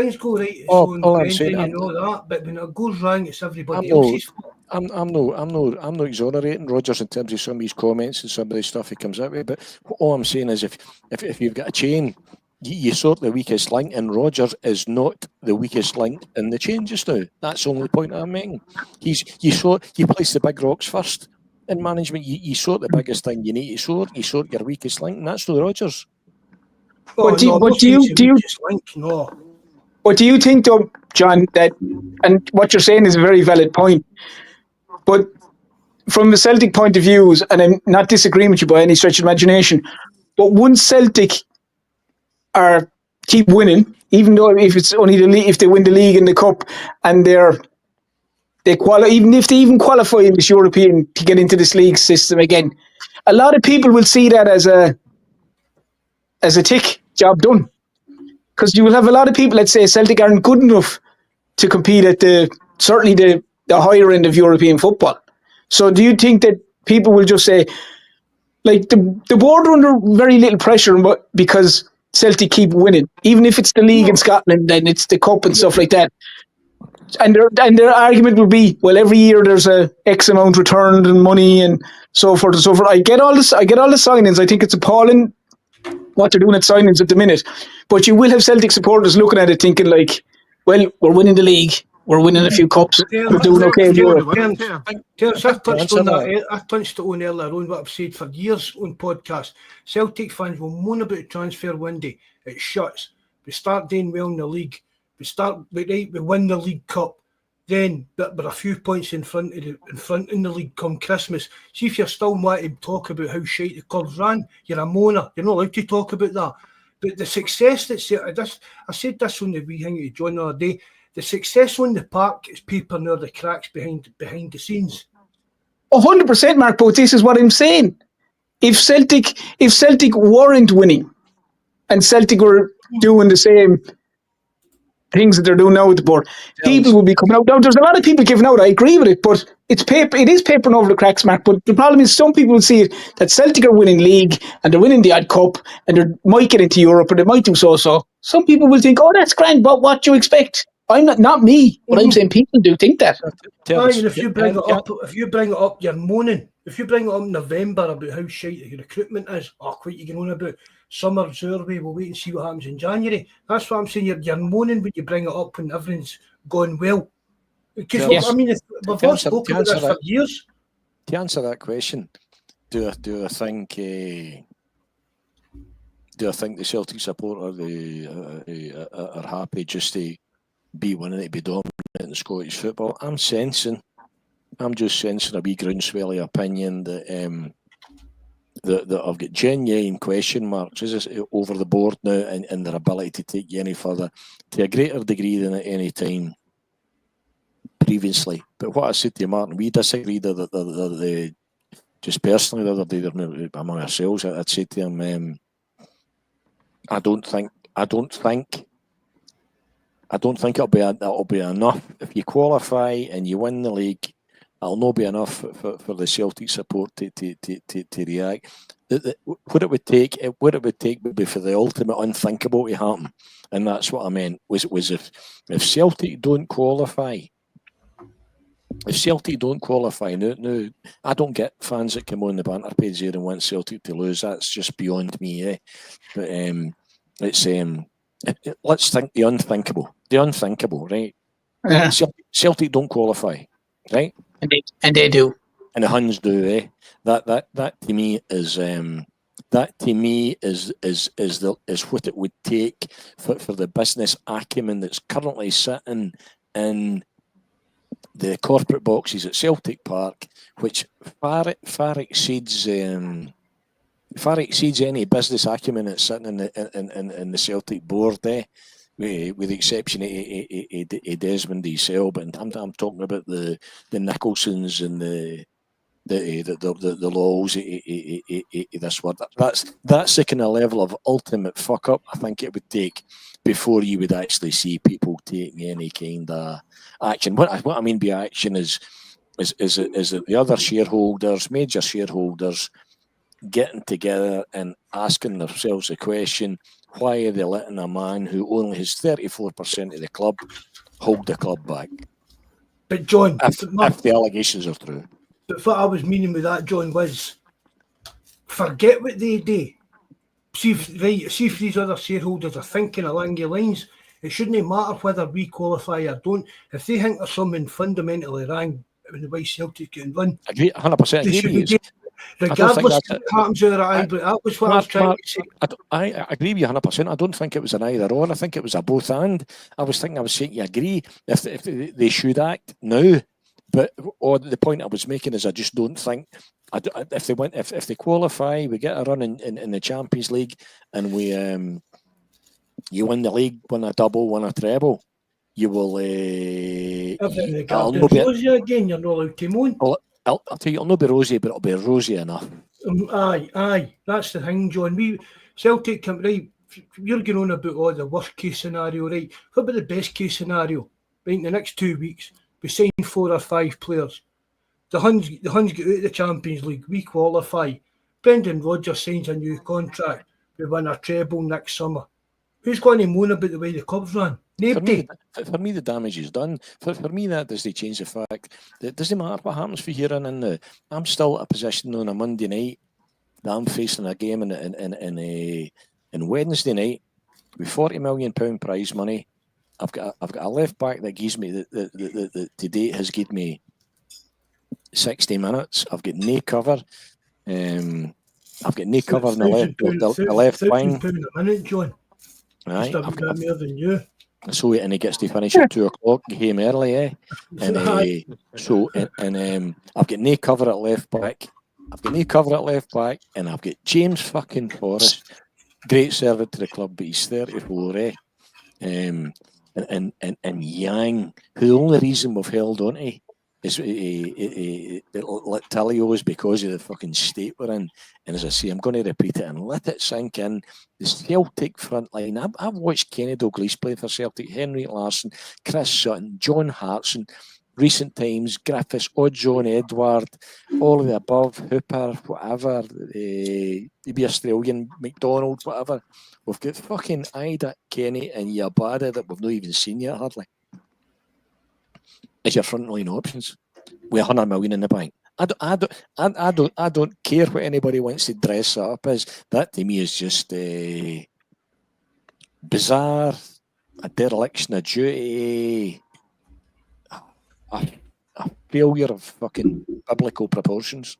on Brendan and all that. But when it goes wrong, it's everybody else's fault. I'm not exonerating Rodgers in terms of some of his comments and some of the stuff he comes out with. But all I'm saying is, if you've got a chain, you sort the weakest link, and Rodgers is not the weakest link in the chain just now. That's the only point I'm making. He plays the big rocks first. In management, you sort the biggest thing you need to sort. You sort your weakest link, and that's not Rodgers. What do you think, though, John? That, and what you're saying is a very valid point. But from the Celtic point of view, and I'm not disagreeing with you by any stretch of imagination, but once Celtic keep winning, even though if it's only if they win the league and the cup, and even if they qualify in this European to get into this league system again, a lot of people will see that as a tick, job done. Because you will have a lot of people that say Celtic aren't good enough to compete at certainly the higher end of European football. So do you think that people will just say, like, the board are under very little pressure because Celtic keep winning, even if it's the league in Scotland and it's the cup and stuff like that? And their argument will be, well, every year there's a X amount returned and money and so forth and so forth. I get all the signings. I think it's appalling what they're doing at signings at the minute. But you will have Celtic supporters looking at it thinking like, well, we're winning the league, we're winning a few cups, we're doing okay in Europe. I've touched on that. I touched on earlier on what I've said for years on podcasts. Celtic fans will moan about the transfer window. It shuts. We start doing well in the league. We win the League Cup, then we're a few points in front in the league come Christmas. See, if you're still wanting to talk about how shite the clubs ran, you're a moaner. You're not allowed to talk about that. But the success I said this on the wee thing to John the other day. The success on the park is papering all the cracks behind the scenes. 100%, Mark. But this is what I'm saying. If Celtic weren't winning, and Celtic were doing the same things that they're doing now with the board, people will be coming out. Now, there's a lot of people giving out. I agree with it, but it is papering over the cracks, Mark. But the problem is, some people will see it that Celtic are winning league and they're winning the odd cup and they might get into Europe and they might do so. Some people will think, "Oh, that's grand," but what do you expect? I'm not me, but I'm saying people do think that. If you bring it up, you're moaning. If you bring it up in November about how shite your recruitment is, quite you can on about. Summer's our way, we'll wait and see what happens in January. That's what I'm saying. You're moaning when you bring it up when everything's going well. Because we've all spoken about this for years. To answer that question, do I think the Celtic supporter are happy just to be winning, to be dominant in Scottish football? I'm just sensing a wee groundswelly opinion that that I've got genuine question marks is this over the board now and their ability to take you any further to a greater degree than at any time previously. But what I said to you, Martin, we disagreed that just personally the other day among ourselves. I'd say to him, I don't think it'll be enough if you qualify and you win the league. It'll not be enough for the Celtic support to react. What it would take would be for the ultimate unthinkable to happen, and that's what I meant. Was if Celtic don't qualify. If Celtic don't qualify, no, I don't get fans that come on the banter page here and want Celtic to lose. That's just beyond me, eh? But it's let's think the unthinkable, right? Yeah. Celtic don't qualify, right? And they do. And the Huns do, eh? That to me is what it would take for the business acumen that's currently sitting in the corporate boxes at Celtic Park, which far exceeds any business acumen that's sitting in the Celtic board, eh? With the exception of Desmond Easel, but I'm talking about the Nicholsons and the Laws. This word. That's the kind of level of ultimate fuck up I think it would take before you would actually see people taking any kind of action. What I mean by action is that the other shareholders, major shareholders, getting together and asking themselves the question: why are they letting a man who only has 34% of the club hold the club back? But John, If the allegations are true. But what I was meaning with that, John, was forget what they do. See if these other shareholders are thinking along your lines. It shouldn't matter whether we qualify or don't. If they think there's something fundamentally wrong with the way Celtic can run, I agree, 100% agree with you. Regardless of what happens with our but that was what I was trying to say. I agree with you 100%. I don't think it was an either or. I think it was a both and. I was saying you agree if they should act now. But the point I was making is I just don't think if they qualify, we get a run in the Champions League, and we you win the league, win a double, win a treble, you will. Rosy again, you're not allowed to moan. I'll tell you, it'll not be rosy, but it'll be rosy enough. Aye, that's the thing, John. Celtic come right. You're going on about the worst case scenario, right? What about the best case scenario? Right, in the next 2 weeks, we sign 4 or 5 players. The Huns get out of the Champions League. We qualify. Brendan Rodgers signs a new contract. We win a treble next summer. Who's going to moan about the way the club's run? Nobody. For me, the damage is done. For me, that doesn't change the fact that it doesn't matter what happens for here and in now. I'm still at a position on a Monday night that I'm facing a game in Wednesday night with £40 million prize money. I've got a left back that gives me that to date has given me 60 minutes. I've got no cover. I've got no cover in the left wing. £1,000 a minute, John. Right, I've got more than you. So and he gets to finish at 2 o'clock. He came early, eh? And I've got no cover at left back. And I've got James fucking Forrest, great servant to the club, but he's 34, eh? And Yang, who the only reason we've held on to is Tallio is because of the fucking state we're in. And as I say, I'm going to repeat it and let it sink in. The Celtic front line. I've watched Kenny Dalglish play for Celtic, Henry Larsson, Chris Sutton, John Hartson, recent times, Griffiths, Oddjohn Edward, all of the above, Hooper, whatever, the Australian, McDonald, whatever. We've got fucking Ida, Kenny, and Yabada that we've not even seen yet, hardly. As your front line options with 100 million in the bank. I don't care what anybody wants to dress it up as. That to me is just bizarre, a dereliction of duty, a failure of fucking biblical proportions.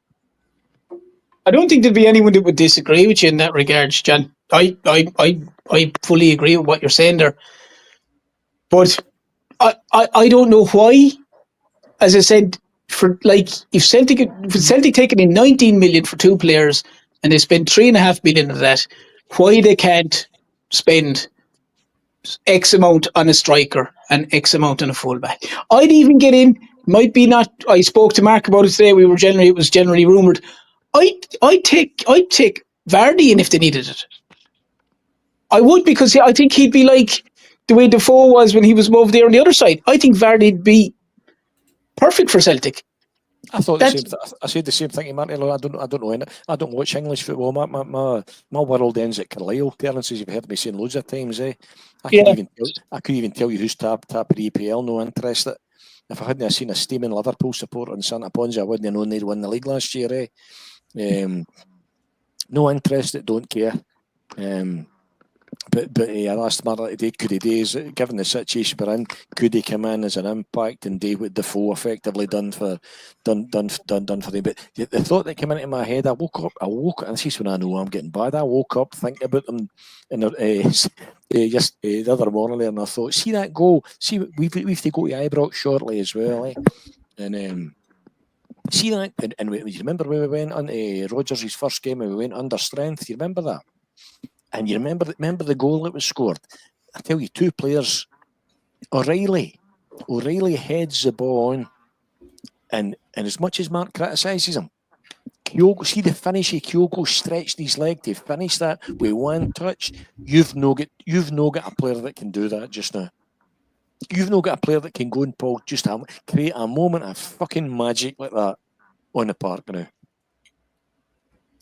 I don't think there'd be anyone that would disagree with you in that regard, John. I fully agree with what you're saying there. But I don't know why. As I said, if Celtic taking in 19 million for 2 players and they spend 3.5 million of that, why they can't spend X amount on a striker and X amount on a fullback? I'd even get in. Might be not. I spoke to Mark about it today. It was generally rumoured. I'd take Vardy in if they needed it. I would, because I think he'd be like the way Defoe was when he was over there on the other side. I think Vardy'd be perfect for Celtic. I thought the same. I said the same thing to Martin. I don't know. I don't watch English football. My world ends at Carlisle. Terence, you've heard me saying loads of times. I could even tell you who's top of the EPL. No interest. If I hadn't seen a steaming Liverpool supporter in Santa Ponsa, I wouldn't have known they'd won the league last year. No interest. Don't care. But I asked Martin today, could he do, given the situation we're in, could he come in as an impact and do what Defoe effectively done for them? But the thought that came into my head, I woke up, and this is when I know I'm getting bad. I woke up thinking about them just the other morning there, and I thought, see that goal? See, we've to go to Ibrox shortly as well, and see that? And you remember when we went on Rodgers' first game and we went under strength? You remember that? And you remember the goal that was scored? I tell you, 2 players. O'Reilly heads the ball on, and as much as Mark criticises him, Kyogo, see the finish of Kyogo stretched his leg to finish that with one touch. You've no got a player that can do that just now. You've no got a player that can go and create a moment of fucking magic like that on the park now.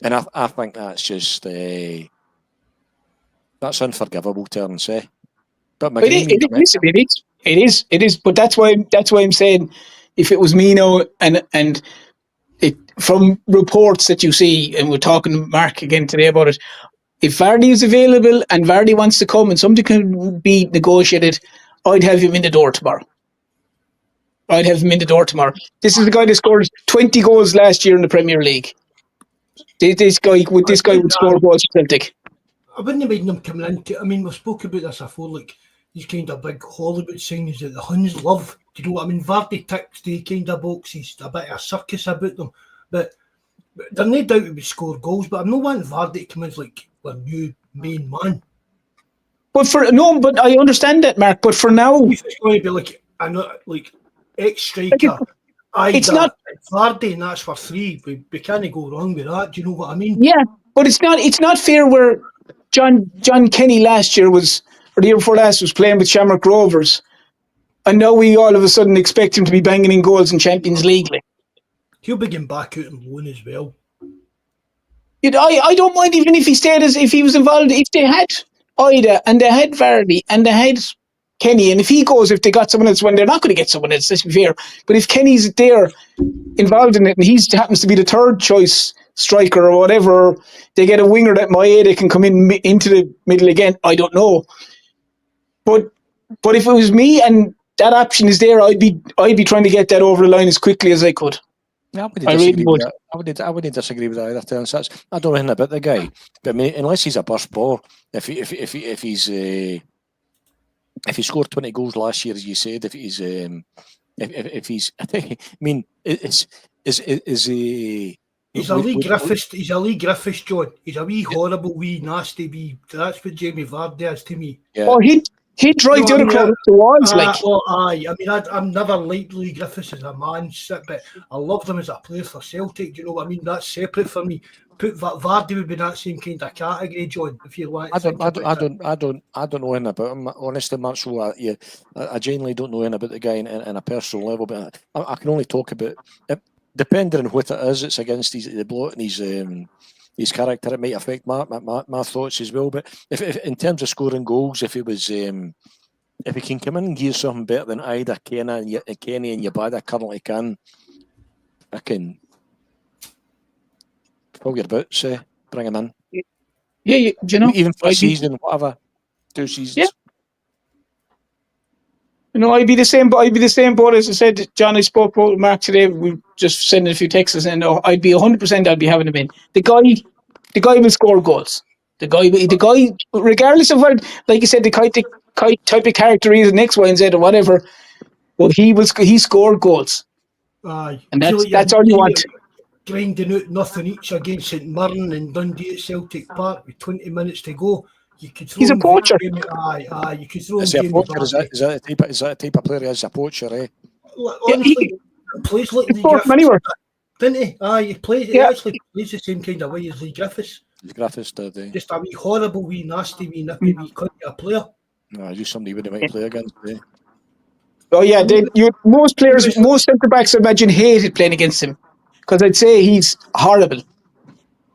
And I think that's just that's unforgivable, Terence. But it is. But that's why I'm saying, if it was me now, and it, from reports that you see, and we're talking to Mark again today about it, if Vardy is available and Vardy wants to come and something can be negotiated, I'd have him in the door tomorrow. This is the guy that scored 20 goals last year in the Premier League. This guy would score goals for Celtic. I wouldn't mind them coming into. I mean, we've spoken about this before, like these kind of big Hollywood signings that the Huns love. Do you know what I mean? Vardy ticks the kind of boxes, a bit of a circus about them. But there's no doubt he would score goals. But I'm not wanting Vardy to come in as like a new main man. But I understand that, Mark. But for now, it's going to be like ex-striker. It's not Vardy, and that's for 3. We can't go wrong with that. Do you know what I mean? Yeah, but it's not fair where John Kenny last year or the year before last was playing with Shamrock Rovers, and now we all of a sudden expect him to be banging in goals in Champions League. He'll be getting back out on loan as well. I don't mind even if he stayed if he was involved. If they had Ida and they had Vardy and they had Kenny, and if he goes, if they got someone else, when they're not going to get someone else, let's be fair. But if Kenny's there involved in it and he happens to be the third choice striker or whatever, they get a winger that they can come into the middle again. I don't know, but if it was me and that option is there, I'd be trying to get that over the line as quickly as I could. I wouldn't disagree with that either, Terence. I don't know anything about the guy, but I mean, unless he's a burst ball, if he scored 20 goals last year, as you said, if he's I mean, is he? He's a Lee Griffiths, John. He's a wee horrible, wee nasty wee. That's what Jamie Vardy is to me. Yeah. Oh, he'd drive the other crowd up the walls. I mean, I'm never liked Lee Griffiths as a man, but I loved him as a player for Celtic. Do you know what I mean? That's separate for me. Vardy would be that same kind of category, John. If you like, I don't know anything about him, honestly, Mark. So I genuinely don't know anything about the guy in a personal level. But I can only talk about it. Depending on what it is, it's against the bloke and his character. It might affect my thoughts as well. But if in terms of scoring goals, if he can come in and give something better than Ida, Kenny and Yabada currently can, I can pull your boots, bring him in. Yeah, do you know, even for a season, whatever, 2 seasons. I'd be the same. I'd be the same boat as I said. John, I spoke about Mark today. We just sending a few texts, and I'd be 100%. I'd be having him in. The guy will score goals. The guy, regardless of what, like you said, the type of character he is, X, Y, and Z, or whatever. Well, he scored goals. Aye, and that's all you want. Grinding out nothing each against St Mirren and Dundee at Celtic Park with 20 minutes to go. You could throw He's a poacher. Aye, you could throw Is him. he a poacher? Is that the type of player he is? A poacher, eh? Honestly, he plays like Lee Griffiths, anywhere. didn't he? Aye, he actually plays the same kind of way as Lee Griffiths. Griffiths did, eh? Just a wee horrible, wee nasty, wee nippy, wee cunt of a player. No, just somebody would might play against, eh? Oh yeah, most centre backs, I imagine, hated playing against him because I'd say he's horrible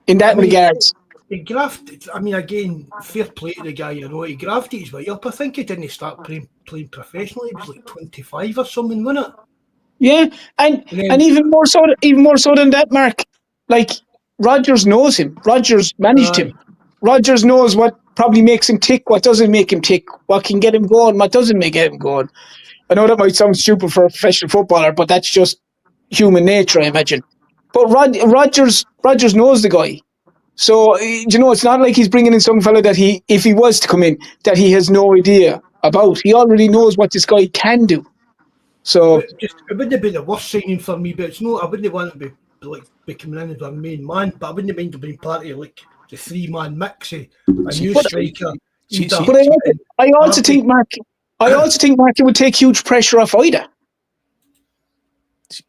in that regards. He grafted. I mean, again, fair play to the guy. He grafted his way up. I think he didn't start playing professionally. He was like 25 or something, wasn't it? Yeah, and even more so than that, Mark. Like Rodgers knows him. Rodgers managed him. Rodgers knows what probably makes him tick, what doesn't make him tick, what can get him going, what doesn't make him going. I know that might sound stupid for a professional footballer, but that's just human nature, I imagine. But Rodgers knows the guy. So, it's not like he's bringing in some fella that if he was to come in, that he has no idea about. He already knows what this guy can do. So it wouldn't have been the worst signing for me, but I wouldn't want to be coming in as a main man, but I wouldn't mind being part of like the 3-man mix, a new striker. But I also think, Mark, it would take huge pressure off Ida.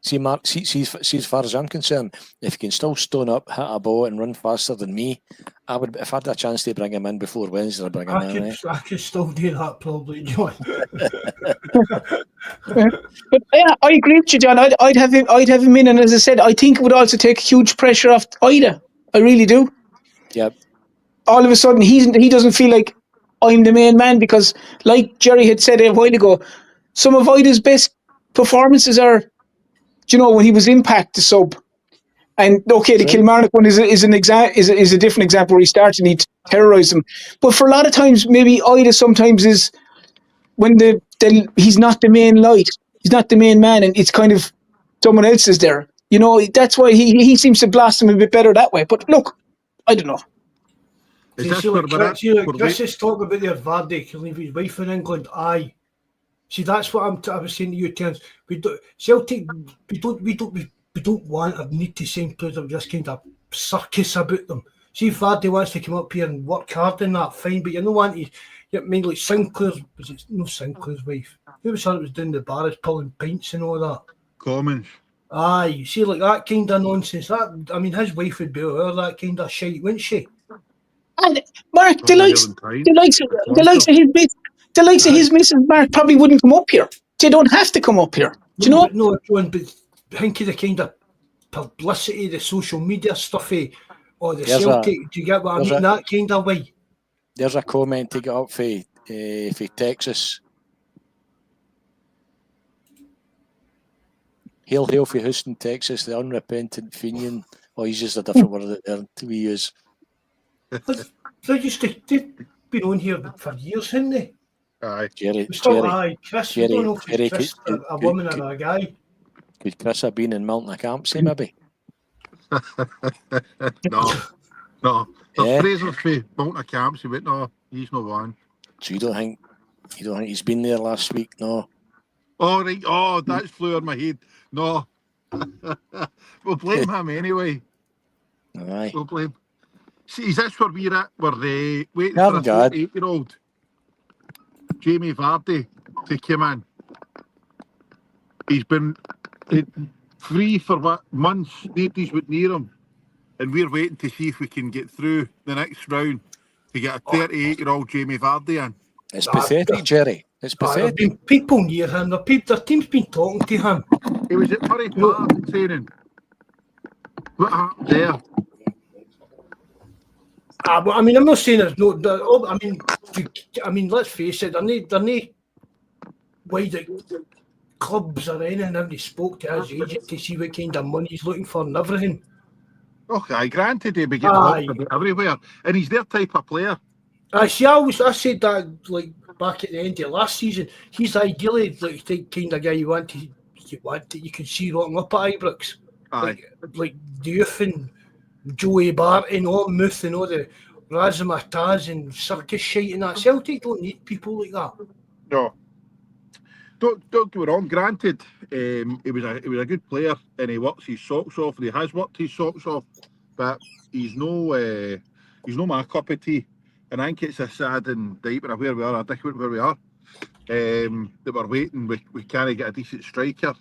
See, Mark, see, as far as I'm concerned, if he can still stone up, hit a ball and run faster than me, I would, if I had a chance to bring him in before Wednesday, I'd bring him in. I could still do that probably, John. But yeah, I agree with you, John. I'd have him in, and as I said, I think it would also take huge pressure off Ida. I really do. Yeah. All of a sudden, he doesn't feel like I'm the main man because, like Jerry had said a while ago, some of Ida's best performances are, when he was Impact, the sub. And okay, the Kilmarnock one is a different example where he started and he terrorised them. But for a lot of times, maybe Ida sometimes is when he's not the main light, he's not the main man, and it's kind of someone else is there. That's why he seems to blossom a bit better that way. But look, I don't know. Chris is talking about their Vardy can leave his wife in England. Aye. See, that's what I was saying to you, Terence. Celtic, we don't want or need to send players of this kind of circus about them. See, if Vardy wants to come up here and work hard in that, fine, but you don't want to. Like Sinclair's, Sinclair's wife? Who was that was doing the bars, pulling pints and all that? Commons. Aye, you see, like that kind of nonsense. His wife would be aware of that kind of shite, wouldn't she? And Mark, the likes of his missus, Mark, probably wouldn't come up here. They don't have to come up here. Do you know? No, John, but think of the kind of publicity, the social media stuff, or the Celtic. Do you get what I mean? That kind of way. There's a comment to get up for Texas. Hail for Houston, Texas, the unrepentant Fenian. Oh, he's just a different word there to we use. They've been on here for years, haven't they? Aye. Chris, we don't know if it's Chris a woman or a guy. Could Chris have been in Milton Campsie, maybe? No. There's Fraser's for Milton Campsie, but no, he's no one. So you don't think he's been there last week? No. Oh, right. Oh, that's flew on my head. No. We'll blame him anyway. Aye. We'll blame. See, is this where we're at? We're waiting for a 8-year-old Jamie Vardy to come in. He's been free for months. Nobody's been near him. And we're waiting to see if we can get through the next round to get a 38-year-old Jamie Vardy in. It's pathetic, Jerry. It's pathetic. There have been people near him. Their team's been talking to him. He was at Murray Park training. What happened there? But I mean, I'm not saying there's no. I mean, let's face it. They're not wide clubs or anything. Nobody spoke to his agent to see what kind of money he's looking for and everything. Okay, granted, he'll be getting looked about everywhere, and he's their type of player. I said that like back at the end of last season. He's ideally like the kind of guy you could see rocking up at Ibrox. Aye. Like Diouf and Joey Barton, Muth and all the Razzmatazz and circus shite and that. Celtic don't need people like that. No. Don't get me wrong. Granted, he was a good player and he works his socks off. And he has worked his socks off, but he's no my cup of tea. And I think it's a sad indictment of where we are. I think where we are. That we're waiting. We can't get a decent striker.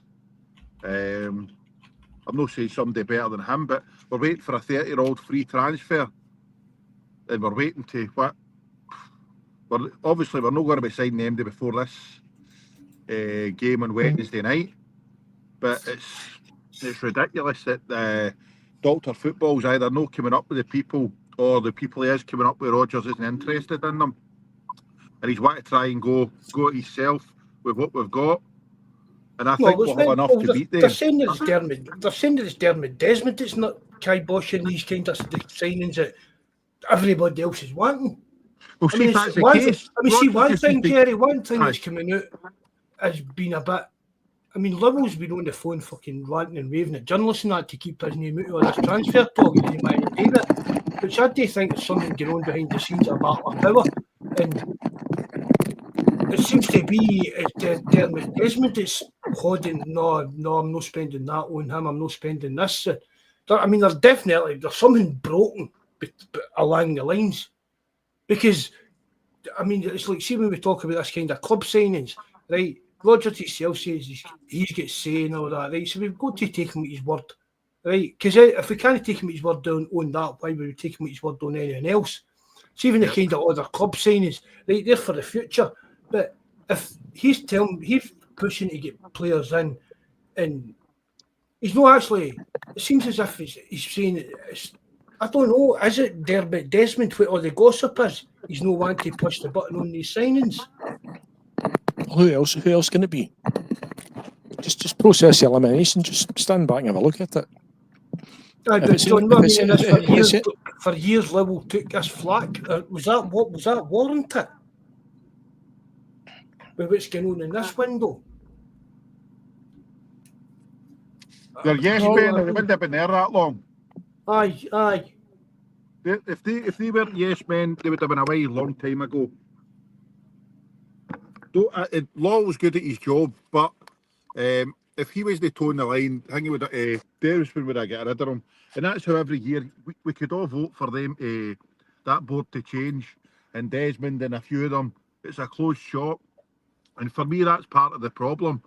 I'm not saying somebody better than him, but we're waiting for a 30-year-old free transfer, and we're waiting to what? We're not going to be signing MD before this game on Wednesday night. But it's ridiculous that Dr. Football's either not coming up with the people, or the people he is coming up with, Rodgers isn't interested in them, and he's wanting to try and go it himself with what we've got. And I think we'll have enough to beat them. They're saying that it's Dermot Desmond that's not kiboshing these kind of signings that everybody else is wanting. Well, see if that's the case. One thing, Kerry, that's coming out has been a bit. I mean, Liverpool's been on the phone fucking ranting and raving at journalists and that to keep his name out of all this transfer talk and he might do it. Which I do think is something going on behind the scenes of battle of power. And it seems to be Dermot Desmond that's holding, no, I'm not spending that on him, I'm not spending this. I mean, there's something broken along the lines. Because, I mean, it's like, see when we talk about this kind of club signings, right? Rodgers himself says he's got say and all that, right? So we've got to take him at his word, right? Because if we can't take him at his word on that, why would we take him at his word on anything else? So even the kind of other club signings, right, they're for the future. But if he's pushing to get players in, and he's not actually, it seems as if he's saying, I don't know, is it Dermot Desmond, or the gossip is, he's no one to push the button on these signings? Who else can it be? Just process the elimination, just stand back and have a look at it. For years, Liverpool took this flack. Was that warranted? With what's going on in this window? They're yes men, they wouldn't have been there that long. Aye. If they weren't yes men, they would have been away a long time ago. Law was good at his job, but if he was the toe in the line, I think he would. Desmond would have got rid of him, and that's how every year we could all vote for them. That board to change, and Desmond and a few of them. It's a closed shop, and for me, that's part of the problem.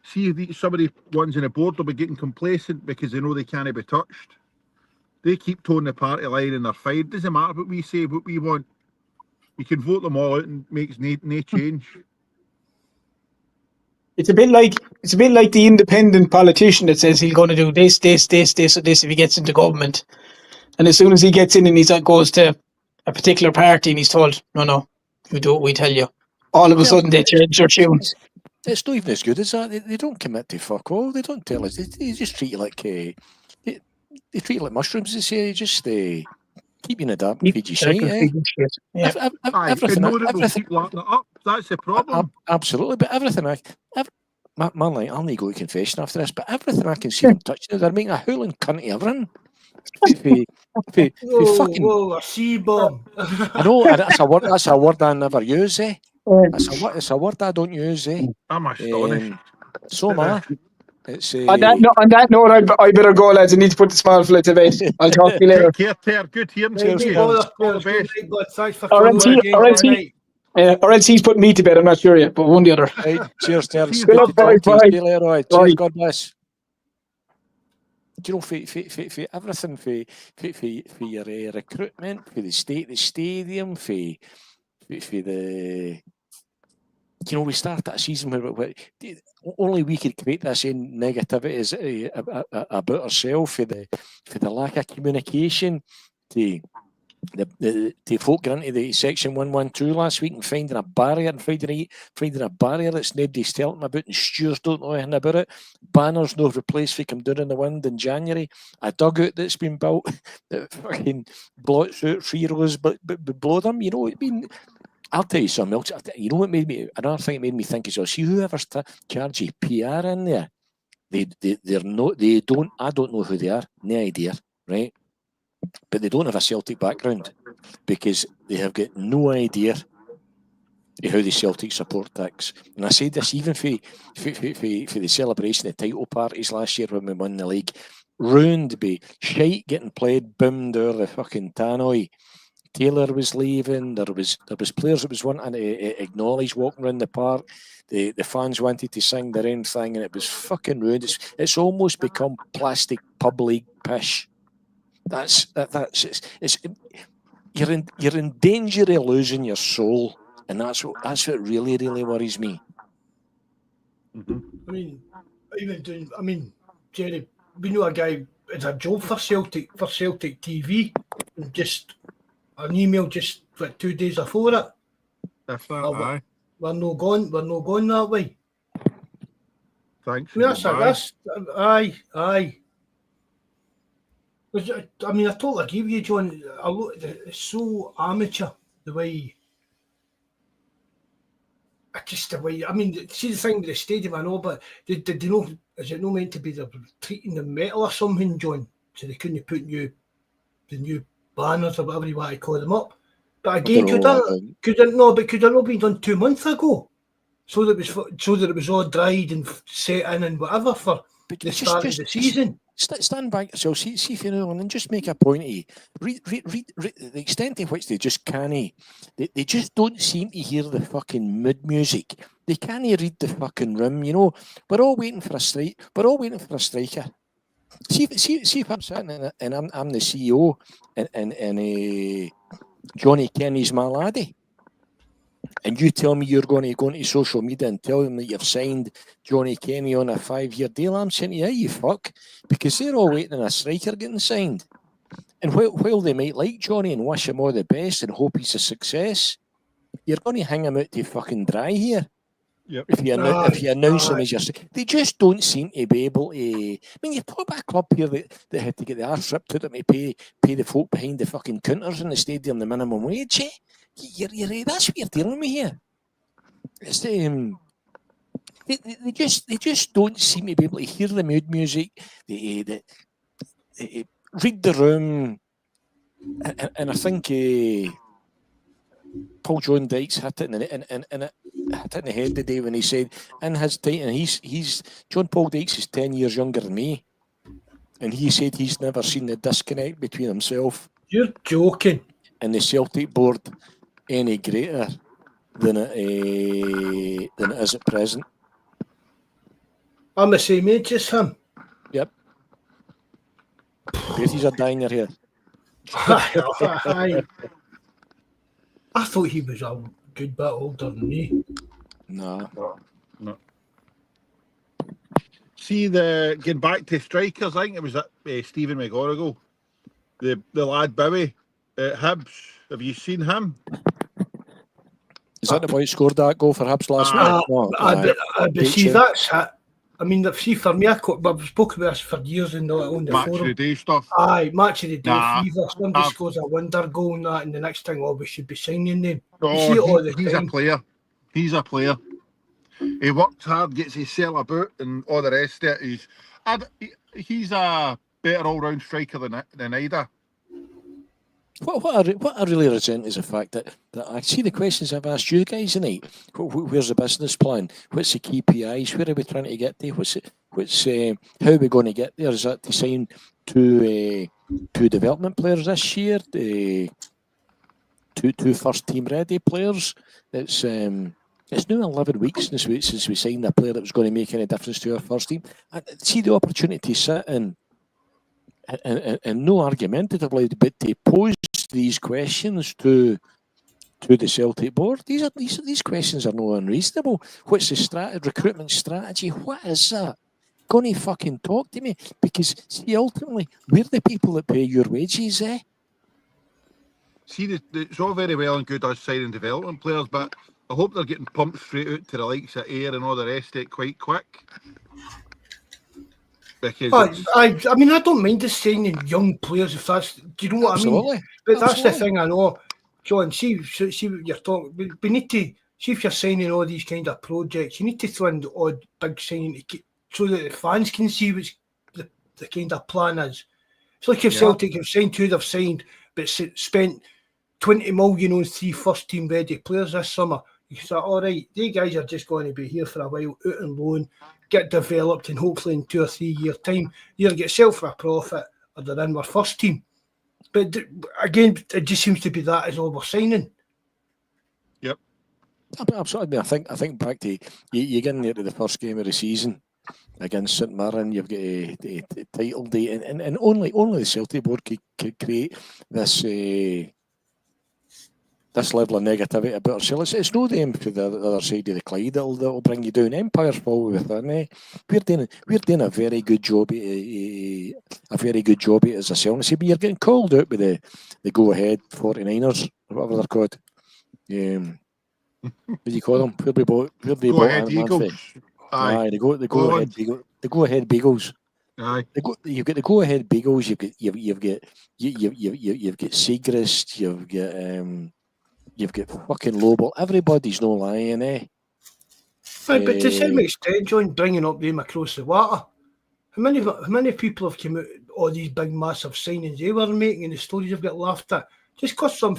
See, some of the ones in the board will be getting complacent because they know they can't be touched. They keep toeing the party line and they're fine. It doesn't matter what we say, what we want. You can vote them all out and makes no change. It's a bit like the independent politician that says he's going to do this if he gets into government, and as soon as he gets in and goes to a particular party and he's told, no, you do what we tell you. All of a sudden they change their tunes. It's not even as good as that. They don't commit to fuck all. They don't tell us. They just treat you like they treat you like mushrooms. They say just keep you in a damp, feed you shite. Everything up. That's the problem. Absolutely, but everything man, like, I'll need to go to confession after this, but everything I can see them touching, they're making a hooling cunt of everything. Whoa, a C-bomb. I know, that's a word I never use, eh? It's a word I don't use, eh? I'm astonished. So am I. It's, on that note, I better go, lads. I need to put the small fly to bed. I'll talk to you later. Take care, good hearing you. All the best. Or else he's putting me to bed, I'm not sure yet, but one or the other. Right, cheers, Terence. Bye. Cheers, God bless. Do you know, for everything, for your recruitment, for the stadium, for the... You know, we started a season where only we could create this negativity about ourselves, for the lack of communication, the folk got into the section 112 last week and finding a barrier on Friday night, finding a barrier that's nobody's telling them about, and stewards don't know anything about it. Banners no replaced for come down in the wind in January. A dugout that's been built that fucking blots out 3 rows but below them. You know what I mean? I'll tell you something else. You know what made me, another thing it made me think is, see whoever's charging PR in there, I don't know who they are, no idea, right? But they don't have a Celtic background because they have got no idea how the Celtic support ticks. And I said this even for the celebration of title parties last year when we won the league. Ruined by shite getting played, boomed over the fucking tannoy. Taylor was leaving. There was players that was wanting to acknowledge walking around the park. The fans wanted to sing their own thing, and it was fucking ruined. It's almost become plastic pub league pish. You're in danger of losing your soul, and that's what really worries me. Mm-hmm. I mean, Jerry, we know a guy is a job for Celtic TV, and just an email just like 2 days before it. If that, aye. We're no going that way. Thanks. That's aye. I mean, I totally agree with you, John. It's so amateur the way. I mean, see the thing with the stadium, I know, but did they know? Is it not meant to be they're treating them metal or something, John? So they couldn't put the new banners or whatever you want to call them up. But again, could it not been done 2 months ago? So that it was all dried and set in and whatever for the start of the season. Stand back yourself, see if you know, and just make a point of you. Read the extent to which they just can't. They just don't seem to hear the fucking mood music. They can't read the fucking room. You know, we're all waiting for a strike. We're all waiting for a striker. See if I'm sitting and I'm the CEO and Johnny Kenny's my laddie. And you tell me you're going to go into social media and tell them that you've signed Johnny Kenny on a 5-year deal. I'm saying, yeah, you fuck. Because they're all waiting on a striker getting signed. And while they might like Johnny and wish him all the best and hope he's a success, you're going to hang him out to fucking dry here. Yep. If you announce him as your... They just don't seem to be able to... I mean, you talk about a club here that had to get the arse ripped out of them to pay the folk behind the fucking counters in the stadium the minimum wage, eh? That's what you're dealing with here. It's they just don't seem to be able to hear the mood music. They read the room, and I think Paul John Dykes hit it hit it in the head today when he said in his time, and he's John Paul Dykes is 10 years younger than me, and he said he's never seen the disconnect between himself. You're joking. And the Celtic board any greater than it is at present. I'm the same age as him. Yep. Babies are dying here. I thought he was a good bit older than me. No. See, getting back to strikers, I think it was Stephen McGorrigle, the lad Bowie at Hibs. Have you seen him? Is that the boy who scored that goal for Hibs last week? But see, that's it. I mean, see, for me, I've spoken about this for years on the forum. Match of the day stuff. Aye, match of the day fever. Somebody scores a wonder goal and that, and the next thing, we should be signing them. Oh, he's a player. He's a player. He works hard, gets his sell about, and all the rest of it. He's a better all-round striker than Ida. What I really resent is the fact that I see the questions I've asked you guys tonight. Where's the business plan? What's the KPIs? Where are we trying to get to? How are we going to get there? Is that to sign two development players this year? Two first team ready players? It's now 11 weeks since we signed a player that was going to make any difference to our first team. I see the opportunity to sit in and no argumentatively, but to pose these questions to the Celtic board. These questions are no unreasonable. What's the recruitment strategy? What is that? Going to fucking talk to me? Because see, ultimately, we're the people that pay your wages, eh? see, it's all very well and good us signing development players, but I hope they're getting pumped straight out to the likes of Ayr and all the rest of it quite quick. Because I mean, I don't mind us signing young players if that's. Do you know what I mean? But that's the thing I know, John. See what you're talking. We need to see if you're signing all these kind of projects. You need to throw in the odd big signing to keep, so that the fans can see what the kind of plan is. It's like if Celtic have signed who they've signed, but spent 20 million on 3 first team ready players this summer. You say, all right, these guys are just going to be here for a while, out on loan, get developed, and hopefully in 2 or 3 years' time, either get sold for a profit or they're in our first team. But again, it just seems to be that is all we're signing. Yep. Absolutely. I think back to you getting there to the first game of the season against St Mirren, you've got a title day, and only the Celtic board could create this this level of negativity about ourselves. It's no them to the other side of the Clyde that'll bring you down. Empire's fall within. We're doing a very good job. A very good job as a selling. See, but you're getting called out by the go ahead 49ers or whatever they're called. What do you call them? Where they bought Eagles. Aye, the go ahead Beagles. Aye. You've got the go ahead Beagles. You've got Segrist. You've got fucking Lobel. Everybody's no lying, eh? Right, but to some extent, John, bringing up them across the water, how many people have come out all these big massive signings they were making and the stories have got laughed at just because some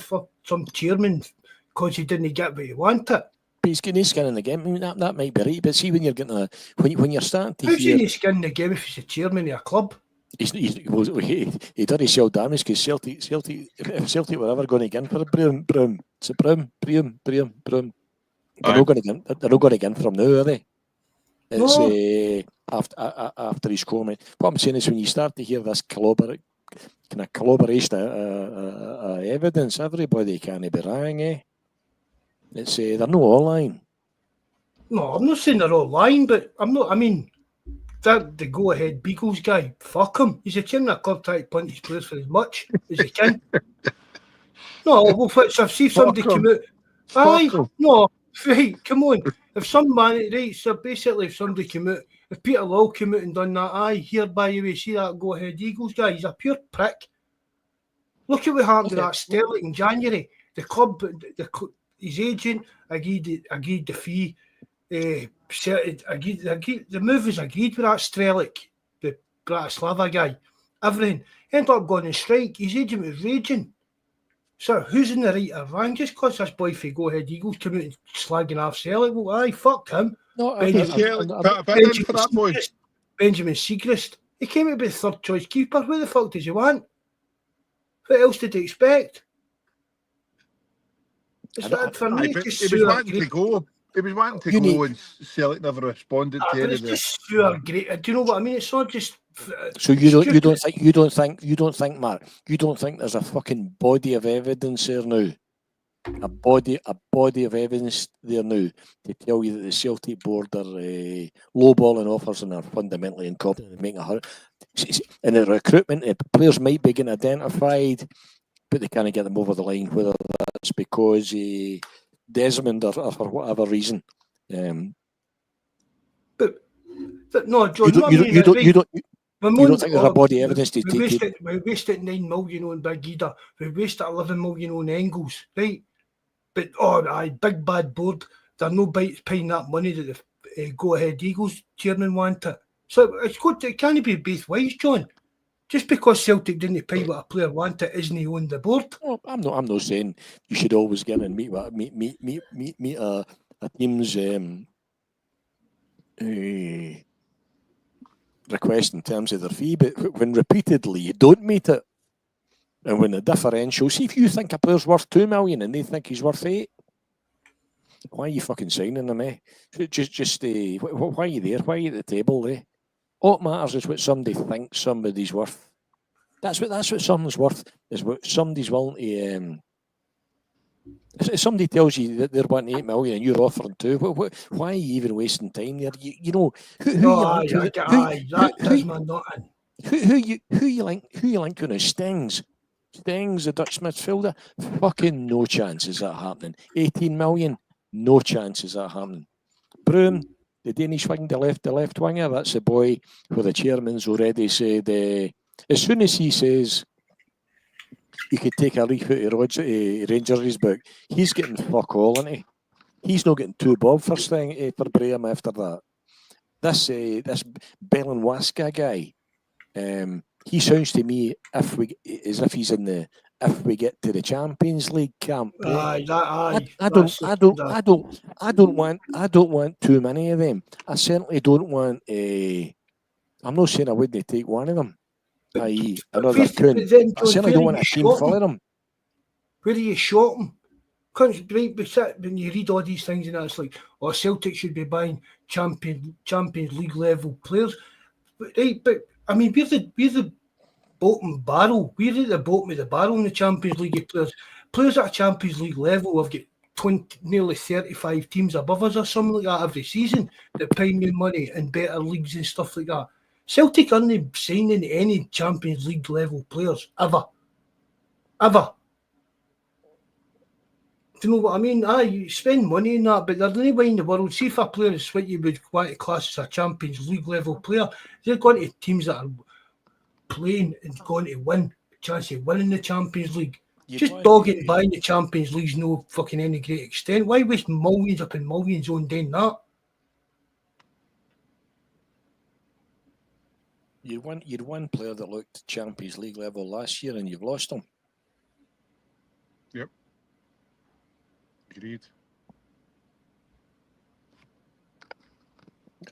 chairman, because he didn't get what he wanted. But he's getting his skin in the game. I mean, that might be right, but see when you're getting when you're starting to how's hear he skin in the game if he's a chairman of a club? He did his sell damage because Celtic were ever going to get in for a Broom. It's a Broom. They're not going to get in for him now, are they? It's after his comment. What I'm saying is when you start to hear this collaboration of evidence, everybody can't be wrong, eh? It's they're not all lying. No, I'm not saying they're all lying, but I mean, that the go-ahead Beagles guy, fuck him. He's a chairman of a club trying to punt his players for as much as he can. No, well, so if somebody come out, aye, no, right, come on. If some man, right, so basically if somebody came out, if Peter Law came out and done that, aye, here by the way, see that go-ahead Eagles guy, he's a pure prick. Look at what happened to that Sterling in January. The club, his agent agreed the fee. The move was agreed with that Strelic, the Bratislava guy. Everything. Ended up going on strike. His agent was raging. So who's in the right or wrong? Just because this boy for Go Ahead Eagles came out and slagging off Celtic, well, aye, fuck him. No, Benjamin Segrist. He came out to be the third choice keeper. What the fuck does he want? What else did he expect? He was wanting to go. He was wanting to go and Celtic never responded to it. It's just pure great. Do you know what I mean? It's not just. So you don't think, Mark? You don't think there's a fucking body of evidence there now? A body of evidence there now to tell you that the Celtic board are lowballing offers and are fundamentally incompetent in making a hurry. In the recruitment, players might be getting identified, but they can't get them over the line. Whether that's because Desmond or for whatever reason. But no, John, you don't think there's a body of evidence to take it? We wasted 9 million on Big Ida. We wasted 11 million on Engels, right? But big bad board. There are no bites paying that money that the Go Ahead Eagles chairman wanted. So it's good. It can't be both ways, John. Just because Celtic didn't pay what a player wanted, isn't he on the board? No, I'm not saying you should always get in and meet a team's request in terms of their fee, but when repeatedly you don't meet it, and when the differential, see if you think a player's worth 2 million and they think he's worth 8, why are you fucking signing him, eh? Just why are you there? Why are you at the table, eh? All that matters is what somebody thinks somebody's worth. That's what something's worth, is what somebody's willing to. If somebody tells you that they're wanting 8 million and you're offering 2, why are you even wasting time there? You know who you link when it stings. Stengs, the Dutch midfielder, fucking no chance is that happening. 18 million, no chance is that happening. Broom, the Danish wing, the left winger, that's the boy who the chairman's already said, as soon as he says he could take a leaf out of Rangers' book, he's getting fuck all, isn't he? He's not getting 2 bob for Braham after that. This Belenwaska guy, he sounds to me as if he's in the if we get to the Champions League camp. Aye. I don't want too many of them. I certainly don't want I'm not saying I wouldn't take one of them. I certainly don't want a team full of them. Where are you shopping? When you read all these things and it's like, Celtic should be buying Champions League level players. But I mean, we're the bottom barrel. We're at the bottom of the barrel in the Champions League players. Players at Champions League level have got nearly 35 teams above us or something like that every season that pay me money in better leagues and stuff like that. Celtic aren't signing any Champions League level players ever. Do you know what I mean? You spend money in that, but there's no way in the world. See if a player is what you would want to class as a Champions League level player, they're going to teams that are playing and going to win, chance of winning the Champions League. Just dogging buying the Champions League's no fucking any great extent. Why waste millions upon millions on doing that? You'd one player that looked Champions League level last year and you've lost him. Yep. Agreed.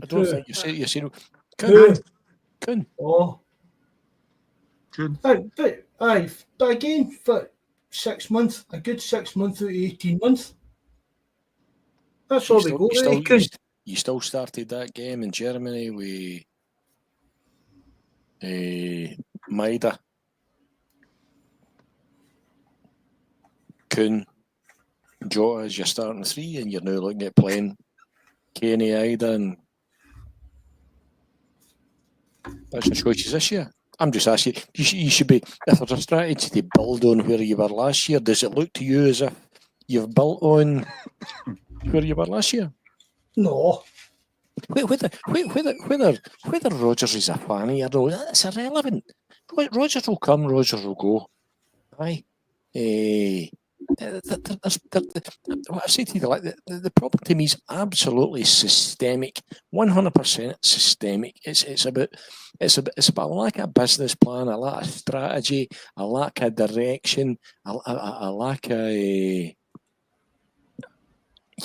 I don't think you say Kun. Oh. Kun. But again, for 6 months, a good 6 months out of 18 months. That's all we go. You still started that game in Germany with Maida, Kun, Jota as your starting 3, and you're now looking at playing Kenny, Ida, and that's your choices this year. I'm just asking, you should be, if there's a strategy to build on where you were last year, does it look to you as if you've built on where you were last year? No. Whether Rodgers is a fanny, I don't know, that's irrelevant. Rodgers will come, Rodgers will go. Aye. What I say to you, like the problem to me is absolutely systemic, 100% systemic. It's about a lack of business plan, a lack of strategy, a lack of direction, a lack of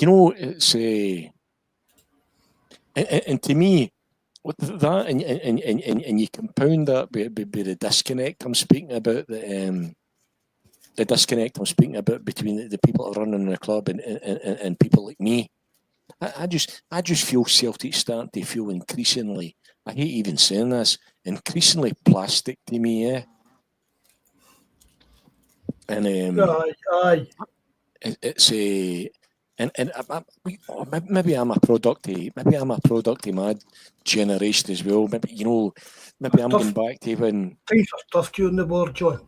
it's and to me, with that, and you compound that by the disconnect I'm speaking about, the disconnect I'm speaking about between the people that are running the club and people like me. I just feel Celtic starting to feel increasingly, I hate even saying this, increasingly plastic to me, yeah. And Aye. It's maybe I'm a product of my generation as well. Maybe I'm going back to when Times are tough during the war, John.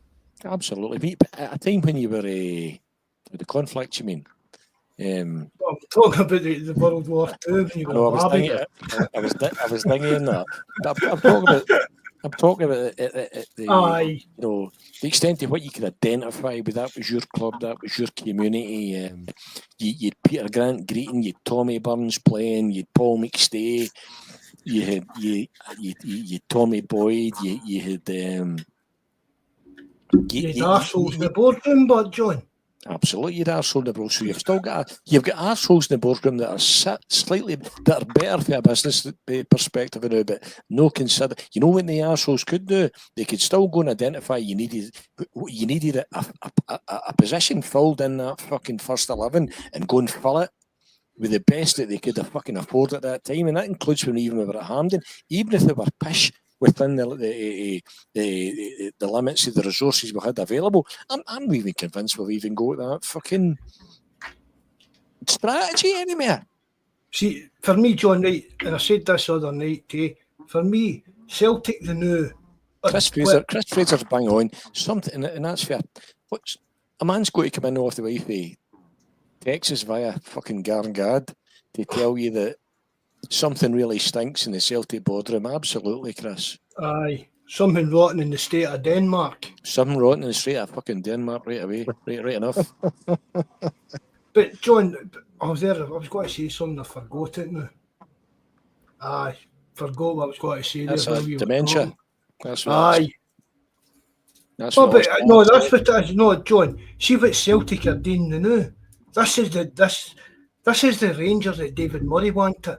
Absolutely, but at a time when you were the conflict, you mean? I'm talking about the World War II. I was thinking that. I'm talking about the extent to what you could identify with. That was your club, that was your community. You'd Peter Grant greeting, you'd Tommy Burns playing, you'd Paul McStay, you had Tommy Boyd, you had. You'd arseholes in the boardroom, but John. Absolutely, you'd arseholes in the boardroom. So you've got arseholes in the boardroom that are better from a business perspective now, but no consider. You know what the arseholes could do? They could still go and identify you needed a position filled in that fucking first 11 and go and fill it with the best that they could have fucking afford at that time, and that includes when even we were at Hampden, even if they were pish within the limits of the resources we had available. I'm even convinced we'll even go to that fucking strategy anymore. See, for me, John, right, and I said this other night too, for me, Celtic the new Chris Fraser's bang on. Something, and that's fair. What's a man's got to come in off the wife, Texas via fucking Garngard to tell you that something really stinks in the Celtic boardroom. Absolutely, Chris. Aye. Something rotten in the state of Denmark. Something rotten in the state of fucking Denmark right away. Right enough. But John, I was going to say something, I forgot it now. Aye, forgot what I was going to say. That's there. dementia. That's what aye. That's what what that's what it is. No, John, see what Celtic are doing now. This is the Rangers that David Murray wanted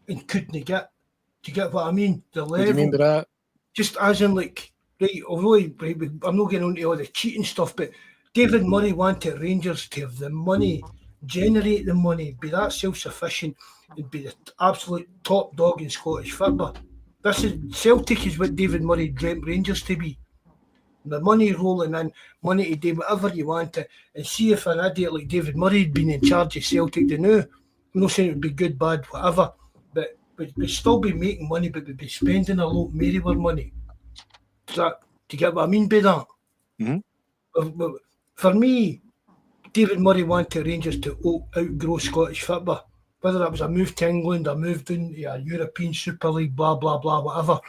and couldn't get. Do you get what I mean? The level. What do you mean by that? Just as in like, right, although I'm not getting into all the cheating stuff, but David Murray wanted Rangers to have the money, generate the money, be that self-sufficient and be the absolute top dog in Scottish football. Celtic is what David Murray dreamt Rangers to be. The money rolling in, money to do whatever you want to, and see if an idiot like David Murray had been in charge of Celtic to know. I'm not saying it would be good, bad, whatever, but we'd still be making money, but we'd be spending a lot more money. Do you get what I mean by that? Mm-hmm. For me, David Murray wanted Rangers to outgrow Scottish football. Whether that was a move to England, a move down to a European Super League, blah, blah, blah, whatever.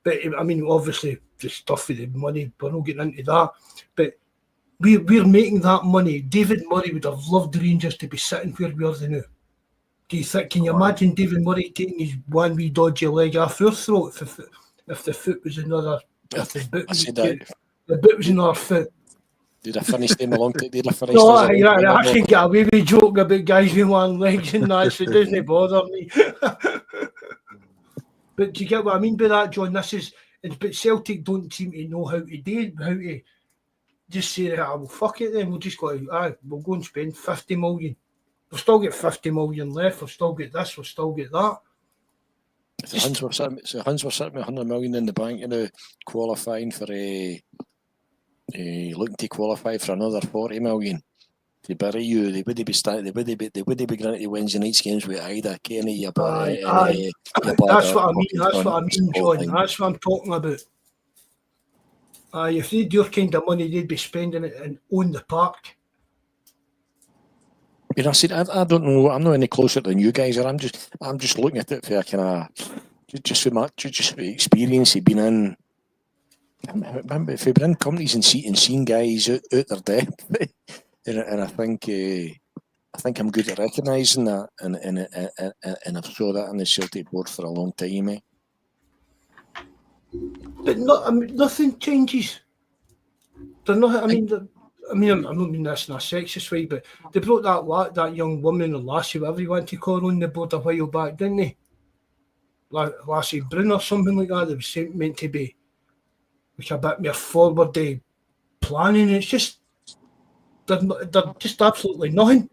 But, I mean, obviously, the stuff with the money, we're not getting into that. But we're making that money. David Murray would have loved the Rangers to be sitting where we are now. Do you think, can you imagine David Murray taking his one wee dodgy leg off our throat if the foot was another, if the boot was another foot? Did I finish them along? No, I can get away with joking about guys with one legs and that, so it doesn't bother me. But do you get what I mean by that, John? But Celtic don't seem to know how to just say, well, fuck it then, we'll just go, we'll go and spend 50 million. We'll still get 50 million left, we'll still get this, we'll still get that. The Huns were sitting with 100 million in the bank, qualifying for looking to qualify for another 40 million to bury you. They wouldn't be granted the Wednesday night's games with either Kenny. That's what I mean, John. That's what I'm talking about. If they had your kind of money, they'd be spending it and own the park. You know, I don't know. I'm not any closer than you guys are. I'm just looking at it for kind of just for experience. You've been in. If you've been in companies and seen guys out their depth, and I think I'm good at recognising that, and I've saw that on the Celtic board for a long time. But nothing changes. They're not. I don't mean this in a sexist way, but they brought that young woman or lassie, whatever you want to call her, on the board a while back, didn't they? Lassie Brun or something like that. That was meant to be like a bit more forward planning. It's just they're just absolutely nothing.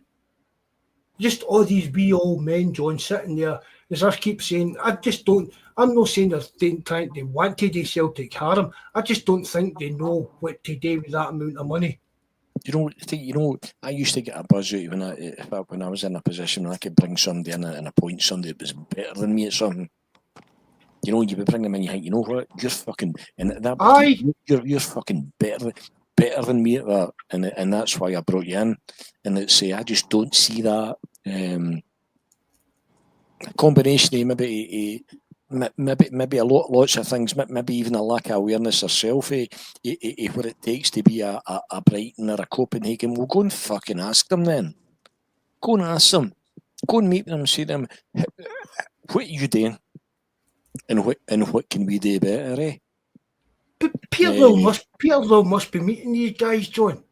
Just all these wee old men, John, sitting there. As I keep saying, I'm not saying they want to do Celtic harm. I just don't think they know what to do with that amount of money. I used to get a buzz out when I was in a position where I could bring somebody in and appoint somebody that was better than me at something. You would bring them in, you think, you know what, you're fucking, and that you're fucking better than me at that, and that's why I brought you in. And let's say I just don't see that combination of maybe lots of things, maybe even a lack of awareness herself of what it takes to be a Brighton or a Copenhagen. Well, go and fucking ask them then. Go and ask them. Go and meet them and say to them, what are you doing? And what can we do better, eh? But Peterloo must be meeting these guys, John,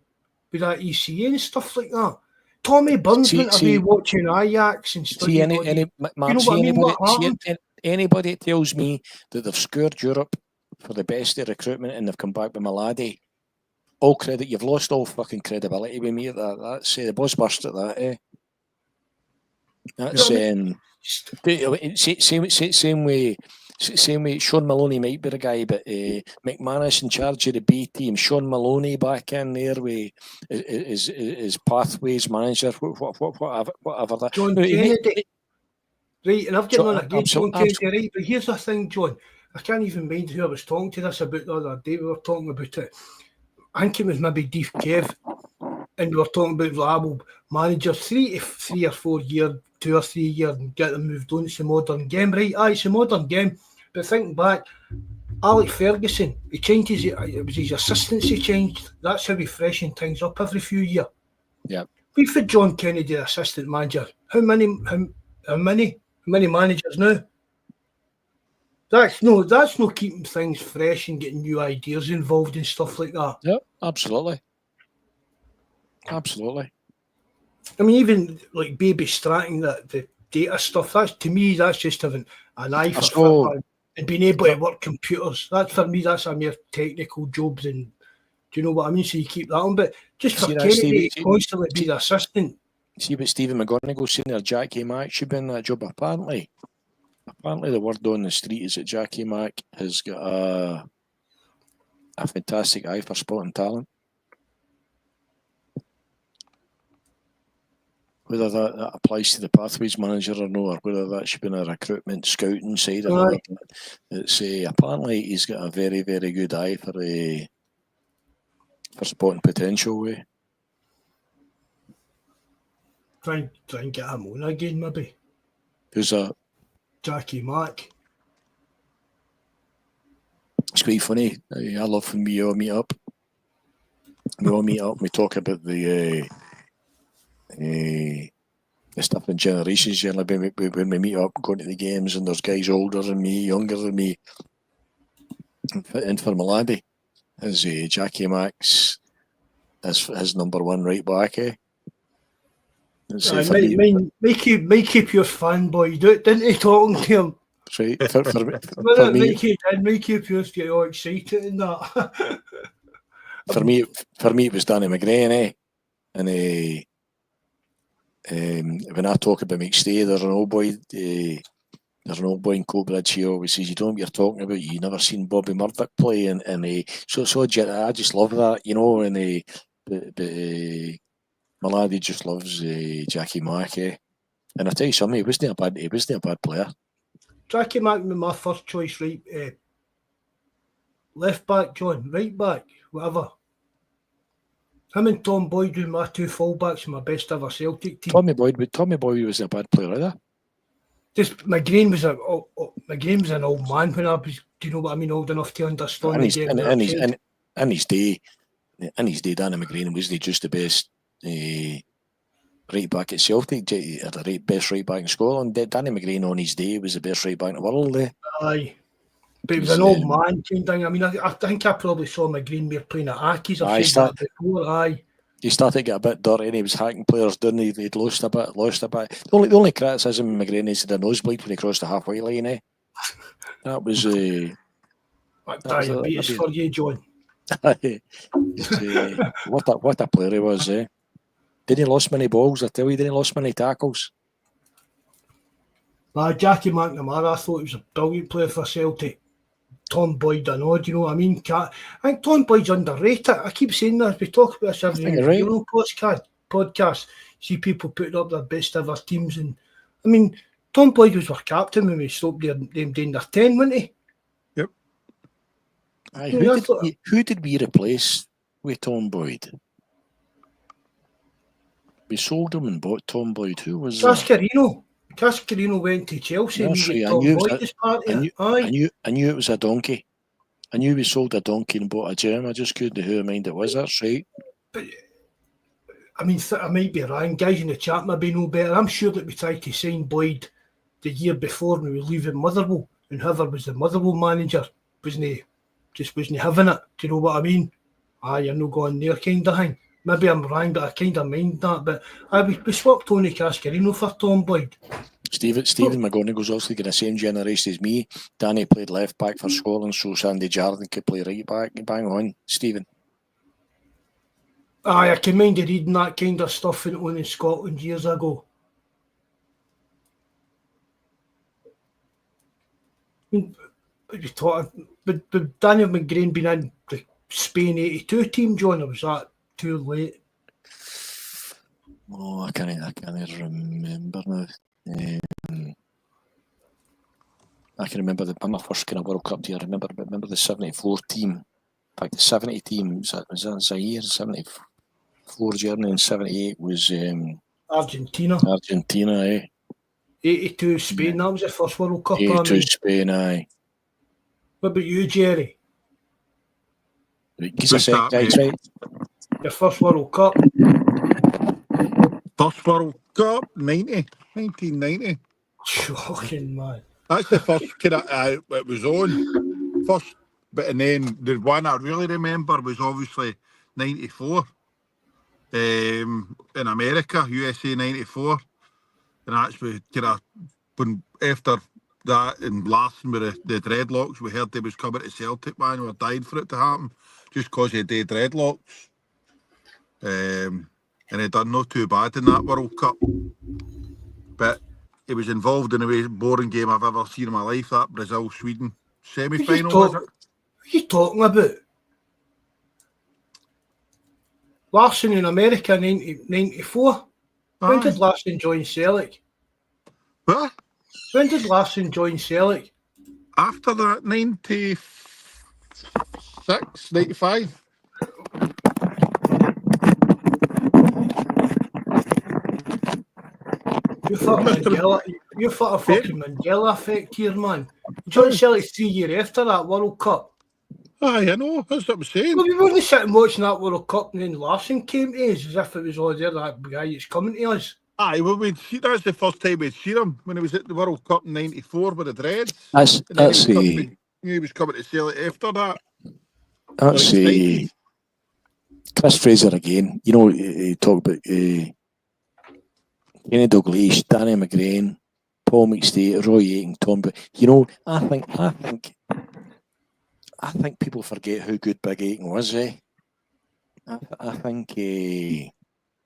with that ECA and stuff like that. Tommy Burns went away watching Ajax and stuff. Anybody that tells me that they've scoured Europe for the best of recruitment and they've come back with Malady, all credit. You've lost all fucking credibility with me at that. That's the buzz burst at that, eh? That's same way. Sean Maloney might be the guy, but McManus in charge of the B team. Sean Maloney back in there with his Pathways manager. Whatever that. John Kennedy. Right, and I've getting on again, John Kennedy, right? But here's the thing, John. I can't even mind who I was talking to this about the other day. We were talking about it. I think it was maybe Deef Kev, and we were talking about reliable managers, 3 or 4 years, 2 or 3 years, and get them moved on. It's a modern game, right? Aye, it's a modern game. But thinking back, Alex Ferguson, he changed it was his assistants he changed. That's how we freshen things up every few years. Yeah. We've had John Kennedy, assistant manager. How many managers now? That's no keeping things fresh and getting new ideas involved and stuff like that. Yeah, absolutely. Absolutely. I mean, even like Baby Stratton, the data stuff, that's to me, that's just having an eye for football and being able to work computers. That's for me, that's a mere technical job. And do you know what I mean? So you keep that on. But just for Kennedy to constantly be the assistant. See what Stephen McGonagall saying there, Jackie Mack should be in that job. Apparently the word on the street is that Jackie Mack has got a fantastic eye for spotting talent. Whether that applies to the Pathways manager or not, or whether that should be in a recruitment scouting side or not, it's apparently he's got a very, very good eye for spotting potential. Try and get him on again, maybe. Who's that? Jackie Mack. It's quite funny. I love when we all meet up. We talk about the stuff in generations. Generally, when we meet up, going to the games, and there's guys older than me, younger than me. And for my laddie, is Jackie Max as his number one right back. May keep your fanboy. Didn't he talking to him? Right. Make keep yours get all excited and that. For me, it was Danny McGrain, and when I talk about McStay, there's an old boy in Coatbridge here always says, you don't know what you're talking about, you never seen Bobby Murdoch play, and so I just love that, and but my laddie just loves Jackie Mack, and I tell you something, he wasn't a bad player. Jackie Mack was my first choice, right? Left back, John, right back, whatever. Him and Tom Boyd were my two fullbacks in my best ever Celtic team. Tommy Boyd was a bad player either. Just McGrain was an old man when I was, do you know what I mean, old enough to understand the game. In his day, Danny McGrain wasn't just the best right back at Celtic, or the best right back in Scotland. Danny McGrain on his day was the best right back in the world. Aye. But he was an old man kind thing. I mean, I think I probably saw McGrain mere playing at Ackies. I've said that before. Aye. He started to get a bit dirty and he was hacking players down. He'd lost a bit. The only criticism of McGrain is the nosebleed when he crossed the halfway line. That was diabetes for you, John. What a player he was. Didn't he lost many balls? I tell you, didn't he lost many tackles? Jackie McNamara, I thought he was a brilliant player for Celtic. Tom Boyd, I know, do you know what I mean? I think Tom Boyd's underrated. I keep saying that. We talk about this every podcast. See people putting up their best ever teams. And I mean, Tom Boyd was our captain when we stopped them doing their 10, wasn't he? Yep. Who did we replace with Tom Boyd? We sold him and bought Tom Boyd. Who was Cascarino. Cascarino went to Chelsea. I knew it was a donkey. I knew we sold a donkey and bought a gem. I just couldn't know who in mind it was. That's right. But I mean, I might be wrong. Guys in the chat maybe know better. I'm sure that we tried to sign Boyd the year before when we were leaving Motherwell, and whoever was the Motherwell manager wasn't having it. Do you know what I mean? You're not going there kind of thing. Maybe I'm wrong, but I kind of mind that. But we swapped Tony Cascarino for Tom Boyd. Stephen McGonagall's also got the same generation as me. Danny played left back for Scotland, so Sandy Jardine could play right back. Bang on, Stephen. I can mind you reading that kind of stuff in Scotland years ago. But Daniel McGrain been in the Spain 82 team, John, or was that too late? Oh, I can't remember now. I can remember my first kind of World Cup year. I remember the 74 team. In fact, the 70 team was that Zaire, 74 Germany, and 78 was Argentina. Argentina, 82 Spain, that was the first World Cup. 82 Spain, aye. What about you, Jerry? Guys, right? Your first World Cup? First World Cup, 1990. Shocking, man. That's the first kind of it was on. First, and then the one I really remember was obviously 94. In America, USA 94. And that's when after that in Larson with the dreadlocks, we heard they was coming to Celtic, man. We were dying for it to happen just because he had dreadlocks. And he done not too bad in that World Cup. But he was involved in the most boring game I've ever seen in my life, that Brazil-Sweden semi-final, was it? What are you talking about? Larson in America, 94. When did Larson join Celtic? What? When did Larson join Celtic? After that, 96, 95. You thought a fucking Mandela effect here, man. You joined Celtic 3 years after that World Cup. Aye, I know, that's what I'm saying. Well, we weren't sitting watching that World Cup and then Larson came to us as if it was all there, that guy that's coming to us. Aye, well, that's the first time we'd seen him when he was at the World Cup in 94 with the dreads. He was coming to Celtic after that. That's Chris Fraser again. You know, he talked about Kenny Dalglish, Danny McGrain, Paul McStay, Roy Aiken, Tom. But you know, I think people forget how good Big Aiken was. I think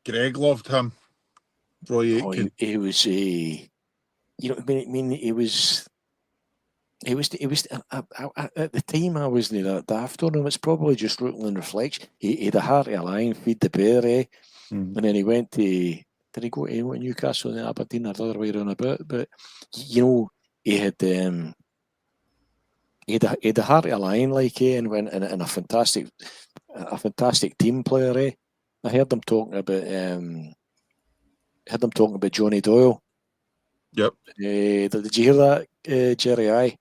Greg loved him. Roy Aiken. He was you know, I mean, it was at the time I wasn't that daft on him. It's probably just Rutland reflection. He had a heart of a lion, feed the bear, and then he went to. Did he go to Newcastle and Aberdeen or the other way around about? But you know, he had a heart of a lion, like, and went in a fantastic team player. I heard them talking about Johnny Doyle. Yep. Did you hear that, Jerry? Aye.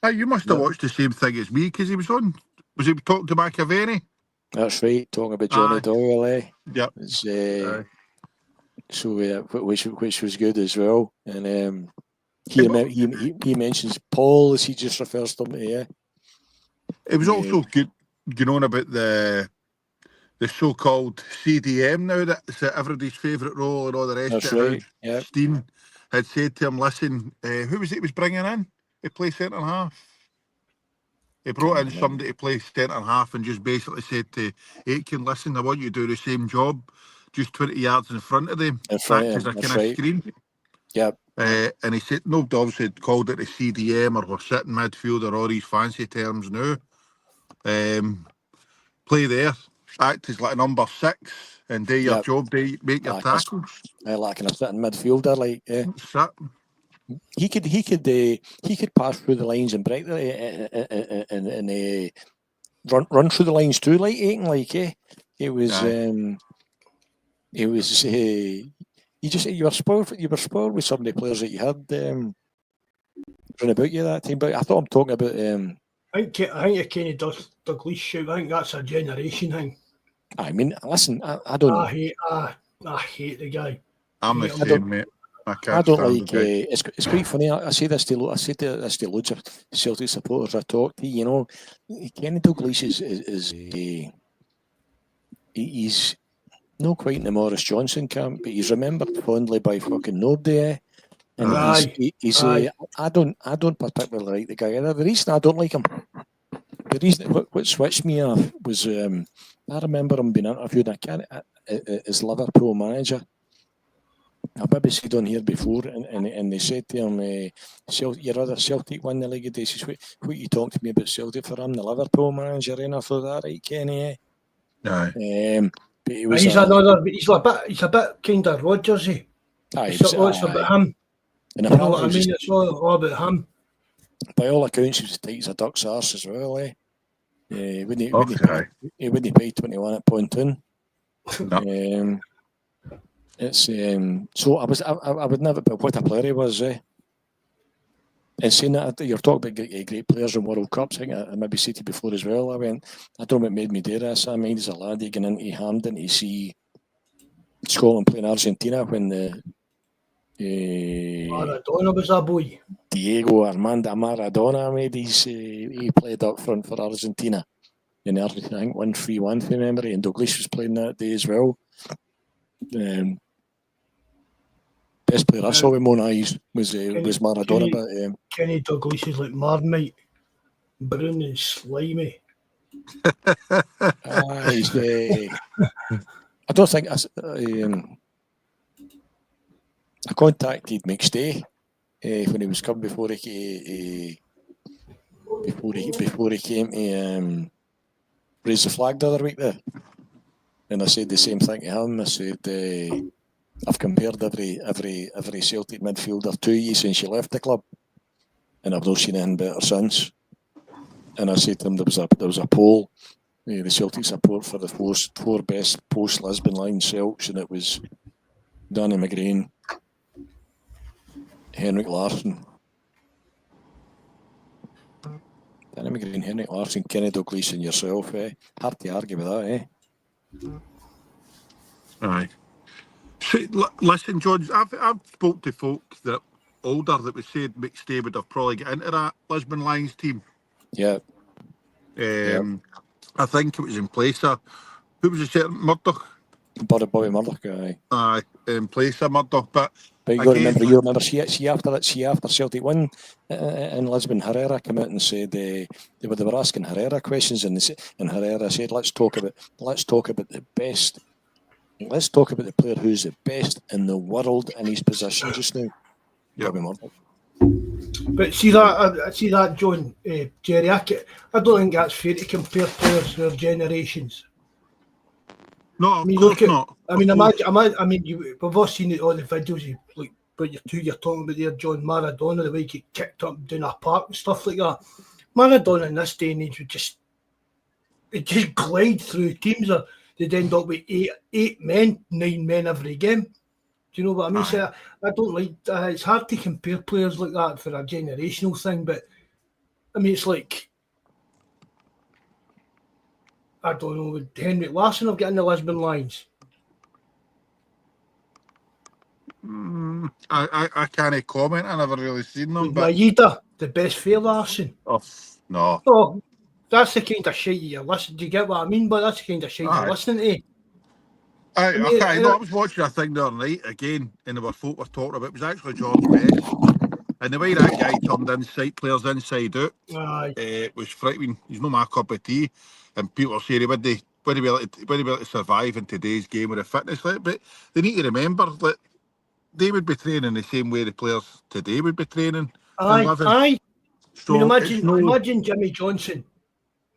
You must have watched the same thing as me because he was on. Was he talking to McAvaney? That's right, talking about Johnny Doyle. Yep. So which was good as well, and he mentions Paul as he just refers to him. Yeah. It was also good, you know, about the so-called CDM now, that's everybody's favourite role and all the rest That's of it. Right. Yep. Steen had said to him, listen, who was it he was bringing in to play centre-half? He brought in somebody to play centre-half and just basically said to Aitken, listen, I want you to do the same job, just 20 yards in front of them. That's right. Screen. Yep. And he said, nobody obviously called it a CDM or we're sitting midfield or all these fancy terms now. Play there, act as like a number 6 and do your job, make your tackles. Like in a sitting midfielder, like he could pass through the lines and break and run through the lines too, like Aiken, like it was. You were spoiled with some of the players that you had running about you that time. But I thought I'm talking about. I think Kenny Dalglish shoot. I think that's a generation thing. I mean, listen, I don't. I hate the guy. I'm the same, mate. I don't like. It's quite funny. I say this to loads of Celtic supporters I talk to. You know, Kenny Dalglish is he's not quite in the Morris Johnson camp, but he's remembered fondly by fucking nobody. And he's I don't particularly like the guy. The reason I don't like him, the reason what switched me off was I remember him being interviewed. As Liverpool manager. I've maybe said on here before, and they said to him, "Your other Celtic won the league of days. What you talking to me about Celtic for? I'm the Liverpool manager, and I thought that right, Kenny." But he's a bit kind of Rodgersy. It's about him. You know what I mean? It's all about him. by all accounts, he was as tight as a duck's arse as well, eh? He wouldn't pay 21 at Pontoon. No. It's so I would never, but what a player he was, eh? And saying that, you're talking about great players in World Cups. I think I maybe said to you before as well. I don't know what made me do this. I mean, as a lad, getting into Hampden to see Scotland playing Argentina when the Maradona was a boy. Diego Armando Maradona made he played up front for Argentina. In Argentina, I think 1-3-1 from memory, and Douglas was playing that day as well. Best player I saw with my own eyes was Maradona. Kenny Douglas is like Marmite, brown and slimy. I don't think I contacted McStay when he was coming before he came to raise the flag the other week there, and I said the same thing to him. I said I've compared every Celtic midfielder to you since you left the club, and I've not seen anything better since. And I said to him there was a poll, the Celtic support for the four best post Lisbon line Celts, and it was Danny McGrain, Henrik Larsson, Kenny Douglas, and yourself. Hard to argue with that, eh? Aye. See, listen, John, I've spoke to folk that older that would say McStay would have probably got into that Lisbon Lions team. Yeah. I think it was in place of, who was it? Murdoch? Bobby Murdoch, aye. Aye, in place of Murdoch, but you got to remember, see after Celtic won in Lisbon, Herrera came out and said they were asking Herrera questions, and Herrera said, let's talk about the best. Let's talk about the player who's the best in the world in his position just now. Yep. Bobby Murdoch. But see that, John, Jerry, I don't think that's fair to compare players with generations. No, of course not. I mean, we've all seen all the videos, like what you're talking about there, John. Maradona, the way he get kicked up down a park and stuff like that. Maradona in this day and age would just glide through teams. They'd end up with 9 men every game. Do you know what I mean? So I don't like. It's hard to compare players like that for a generational thing, but I mean, it's like, I don't know, would Henrik Larsson have got in the Lisbon Lions? I can't comment. I never really seen them. But Maeda, the best for Larsson. Oh, no. Oh, that's the kind of shit you listen. Do you get what I mean? But that's the kind of shit you're listening to. I was watching a thing the other night again, and there were folk were talking about. It was actually George Best, and the way that guy turned players inside out, it was frightening. He's no my cup of tea, and people are saying would he be able to survive in today's game with a fitness like. But they need to remember that they would be training the same way the players today would be training. Aye. So I mean, imagine Jimmy Johnson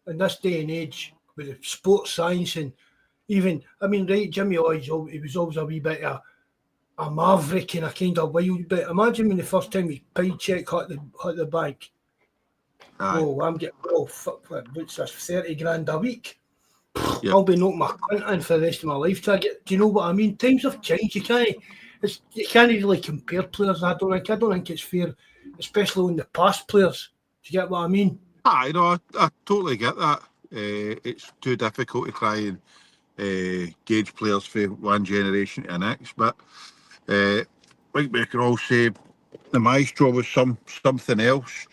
in this day and age with the sports science and even, I mean, right, Jimmy he was always a wee bit of a maverick and a kind of wild bit. Imagine when the first time his pay check hit the bank. Aye. Oh, I'm getting, what's this, 30 grand a week? Yep. I'll be knocking my cunt in for the rest of my life to get, do you know what I mean? Times have changed. You can't really compare players. I don't think it's fair, especially on the past players. Do you get what I mean? I totally get that. It's too difficult to try and gauge players from one generation to the next. But I think we can all say the Maestro was something else.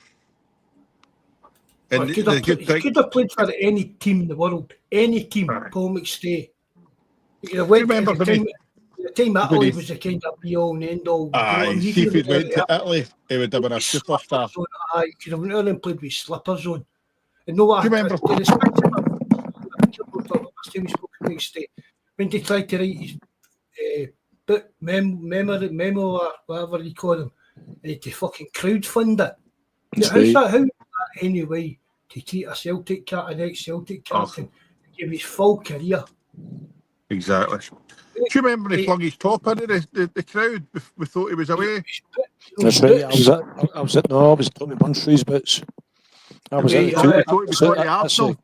And he could have played for any team in the world. Any team, Paul McStay. Remember the time Italy was the kind of be all and end all. If he went to Italy, he would have been a superstar. He could have nearly played with slippers on. And no, I remember when they tried to write his book, memo or whatever you call them, and to fucking crowdfund it. How anyway to treat a Celtic cat, an ex-Celtic captain, give his full career? Exactly. Do you remember when he flung his top into the crowd? We thought he was away. That's right. I was Tommy Bunshree's boots. I was Right, at Thought we got the Arsenal.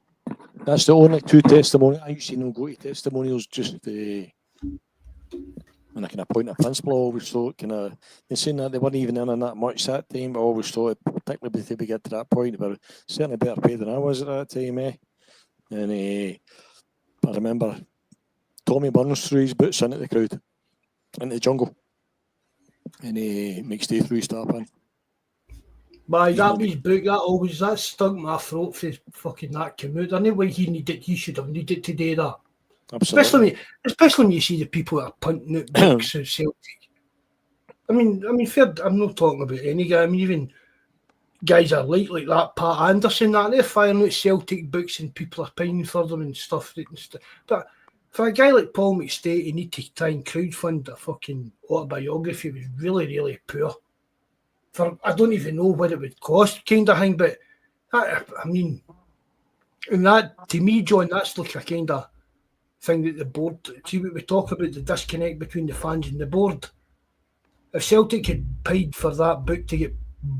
that's the only two testimonials. I used to go to testimonials just and I kind of point of principle. I always thought in saying that they weren't even in that much that time, but I always thought, particularly if we get to that point, they were certainly better paid than I was at that time, And I remember Tommy Burns threw his boots into the crowd, into the jungle, and he makes day through stop in. By that was book that stung my throat for fucking that came out. Anyway, he should have needed to do that. Absolutely. Especially when you see the people that are punting out books of Celtic. I mean, fair, I'm not talking about any guy. I mean, even guys are like that, Pat Anderson, that they're firing out Celtic books and people are paying for them and stuff. But for a guy like Paul McStay, you need to try and crowdfund a fucking autobiography. It was really, really poor. I don't even know what it would cost, kind of thing. But I mean, and that to me, John, that's like a kind of thing that the board. See what we talk about, the disconnect between the fans and the board. If Celtic had paid for that book to get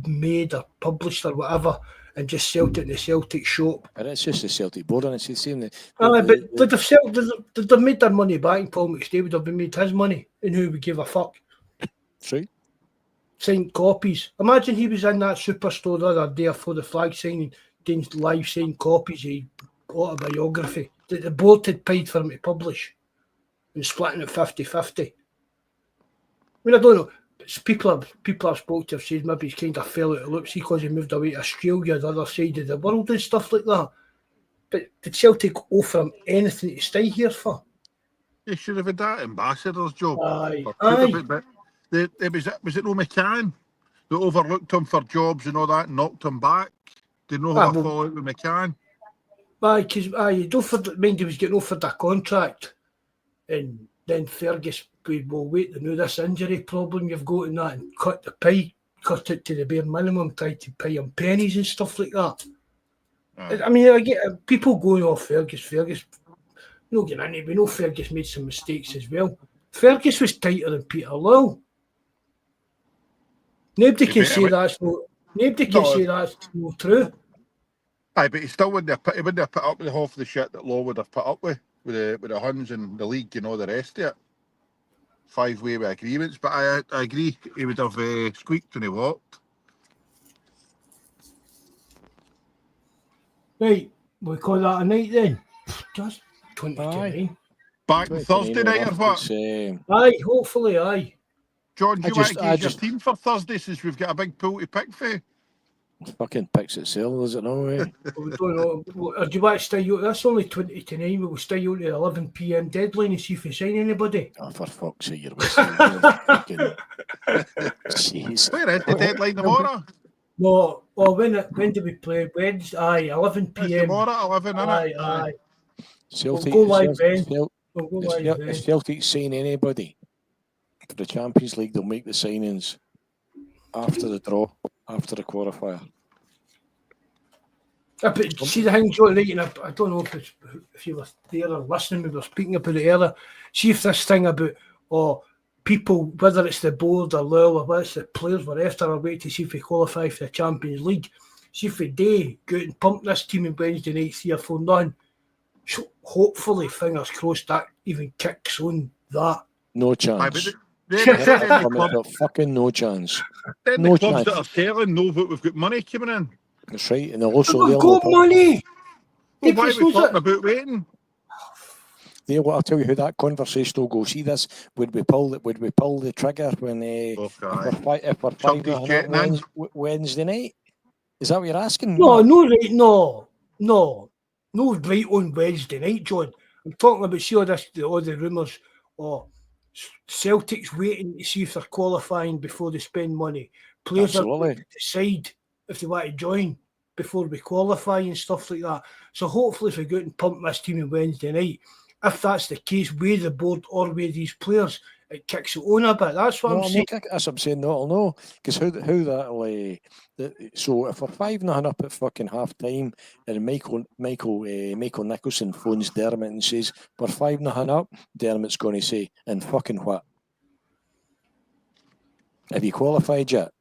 made or published or whatever, and just sold it in the Celtic shop. But it's just the Celtic board, and it's the same. But they'd have made their money back, and Paul McStay would have been made his money, and who would give a fuck? True. Signed copies. Imagine he was in that superstore the other day for the flag signing, doing live signed copies of his autobiography that the board had paid for him to publish and splitting it 50-50. I mean, I don't know. People I've spoken to have said maybe he's kind of fell out of loop because he moved away to Australia, the other side of the world and stuff like that. But did Celtic offer him anything to stay here for? They should have had that ambassador's job. Aye. Was it no McCann that overlooked him for jobs and all that and knocked him back? Did no have a fallout with McCann? Aye, because he was getting offered a contract, and then Fergus said, well, wait, to know this injury problem you've got and that, and cut it to the bare minimum, tried to pay him pennies and stuff like that. I mean, I get people going off Fergus, no getting into it, we know Fergus made some mistakes as well. Fergus was tighter than Peter Lowell. Nobody can say that's not true. Aye, but he still wouldn't have put up with half the shit that Law would have put up with the Huns and the league and all the rest of it. 5-way agreements, but I agree he would have squeaked when he walked. Right, we call that a night then. Just 29. Back Thursday night or what? Aye, hopefully, aye. John, do you want to get your team for Thursday since we've got a big pool to pick for? Fucking picks itself, does it not? We don't know. Do you want to stay out? That's only 20 to 9. We'll stay out to the 11 p.m. deadline and see if we sign anybody. Oh, for fuck's sake, you're fucking... Jeez. Where is the deadline tomorrow? No, well, when do we play? Wednesday? Aye, 11 p.m. Tomorrow, 11, innit? Aye. Celtic, We'll go live then. If Celtic sign anybody for the Champions League, they'll make the signings after the draw, after the qualifier. But see the thing, John, right, and I don't know if you were there or listening, we were speaking about it earlier. See if this thing about people, whether it's the board or Lowell or whether it's the players, we're after our way to see if we qualify for the Champions League. See if we do go out and pump this team on Wednesday night 3-4-9. So hopefully, fingers crossed, that even kicks on that. No chance. Fucking no chance. Then the clubs that are selling know that we've got money coming in. That's right, and also we've got money. Well, why are we talking about waiting? I'll tell you how that conversation will go. See this? Would we pull the trigger when if we're 5 Wednesday night? Is that what you're asking? No, right on Wednesday night, John. I'm talking about all the rumours. Celtic's waiting to see if they're qualifying before they spend money. Players are going to decide if they want to join before we qualify and stuff like that. So hopefully if we go out and pump this team on Wednesday night, if that's the case with the board or with these players, it kicks it on a bit. That's what I'm saying. That's what I'm saying. No, I'll know. Because how that'll... so if we're 5-0 up at fucking half time and Michael Nicholson phones Dermot and says, we're 5-0 up, Dermot's going to say, and fucking what? Have you qualified yet?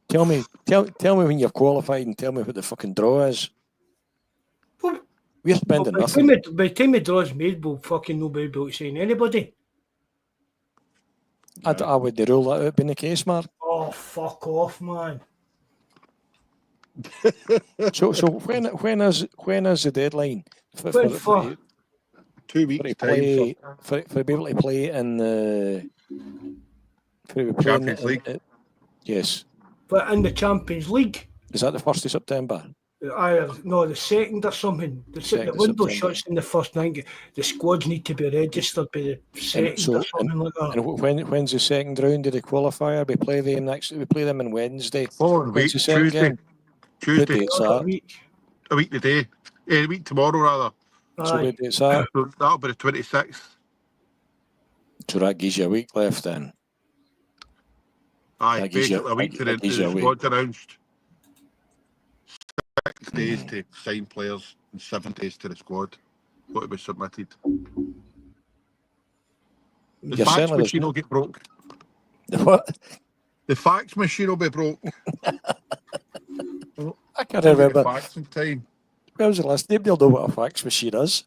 Tell me when you've qualified and tell me what the fucking draw is. Well, We're spending by nothing. the time the draw's made, we'll fucking nobody be able to sign anybody. I would rule that out being the case, Mark. Oh, fuck off, man. So when is the deadline for 2 weeks play, time. for be able to play in the Champions League? Yes. But in the Champions League, Is that the 1st of September? no, the 2nd or something. The window shuts in the 1st night. The squads need to be registered by the 2nd or something like that. And when's the second round of the qualifier? We play them on Wednesday. Following week, When's the second Tuesday. game? Tuesday. What date's Another that? week. A week today. A week tomorrow, rather. So what date's that? So that'll be the 26th. So that gives you a week left then. Aye, That gives you- basically a week to that gives you a the week. squad's announced. 6 days to sign players and 7 days to the squad. Got to be submitted. The You're fax saying there's machine will get broke. The what? The fax machine will be broke. I can't Don't get the remember. fax in time. When was the last name? You'll know what a fax machine is.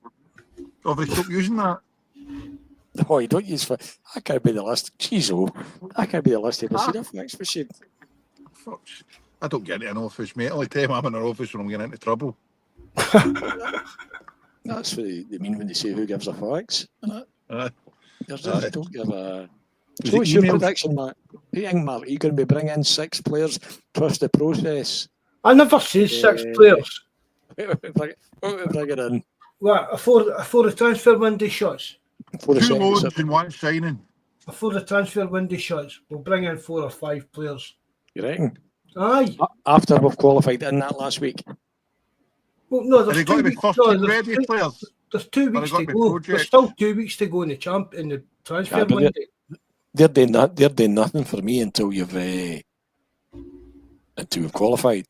Have they stopped using that? Oh, you don't use fax. I can't be the last. Jeez, I can't be the last ever seen a fax machine. Fuck. I don't get it in office, mate. Only time I'm in an office when I'm getting into trouble. That's what they mean when they say who gives a fax. Aye. They don't give a. Is So it what's your emails? prediction, Mark? What do you think, Mark? Are you going to be bringing 6 players? Trust the process. I never say 6 players. What we bringing in? What, before the transfer window shuts? For the 2 second loans September. and 1 signing. Before the transfer window shuts, we'll bring in 4 or 5 players. You reckon? Aye. After we've qualified in that last week. Well, no, Are they there's got 2 to be weeks. first No, team there's ready two, players? there's 2 Are they weeks got to to be go. projects? There's still 2 weeks to go in the transfer Yeah, but window. They're doing nothing for me until you've qualified.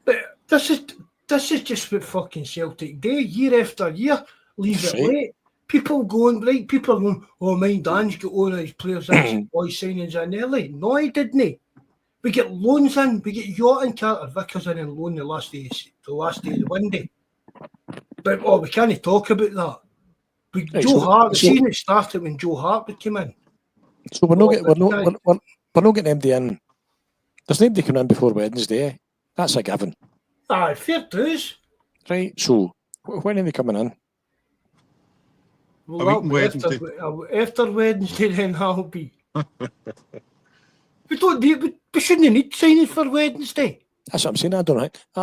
But this is just what fucking Celtic do year after year. Leave it Right. late. People going, oh, mind Dan's got all his players in, boy signings in early. No, he didn't. We get loans in. We get Yacht and Carter Vickers in and loan the last day of the window. But we can't talk about that. Right, Joe so- Hart, the so- season it started when Joe Hart would come in. So we're not getting anybody in. There's nobody coming in before Wednesday. That's a given, Aye, fair dues. right? So when are they coming in? Well, week Wednesday. after Wednesday, then I'll be. We shouldn't need signing for Wednesday. That's what I'm saying. I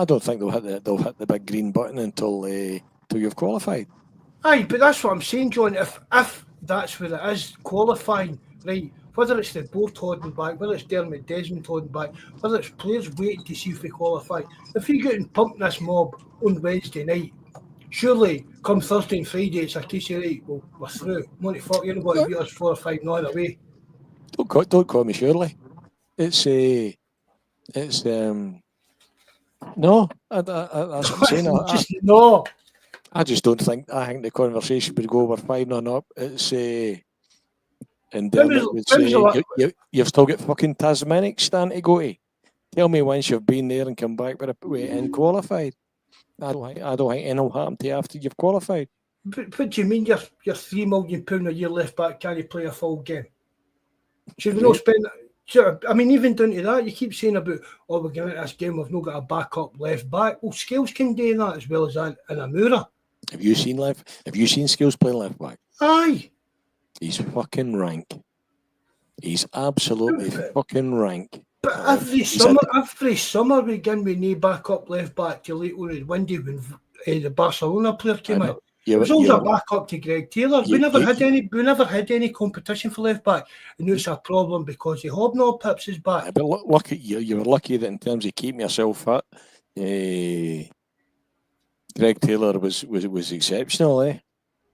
don't think they'll hit the big green button until you've qualified. Aye, but that's what I'm saying, John. If that's where it is, qualifying, right? Whether it's the board holding back, whether it's Dermot Desmond holding back, whether it's players waiting to see if they qualify. If you're getting pumped this mob on Wednesday night, surely come Thursday and Friday, it's a case of right, well, we're through. Money fuck, you're going to beat us 4 or 5 no other way. Don't call me Shirley. It's no. That's what I'm saying. Just no. I just don't think. I think the conversation would go over 5-0 up. It's and Dermot would say you've still got fucking Tasmanic stand to go to. Tell me once you've been there and come back with and qualified. I don't think anything will happen to you after you've qualified. But what do you mean? Your £3 million a year left back can't play a full game? Should we not spend? I mean, even down to that, you keep saying about, we're going into this game, we've not got a backup left back. Well, Scales can do that as well as that in a Moura. Have you seen Skills playing left back? Aye. He's fucking rank. He's absolutely fucking rank. But every summer we begin with no backup left back till late on the window when the Barcelona player came in. It was always a backup to Greg Taylor. We never had any competition for left back, and now it's a problem because the Hobnob Pips is back. But look at you. You were lucky that in terms of keeping yourself fit, Greg Taylor was exceptional, eh?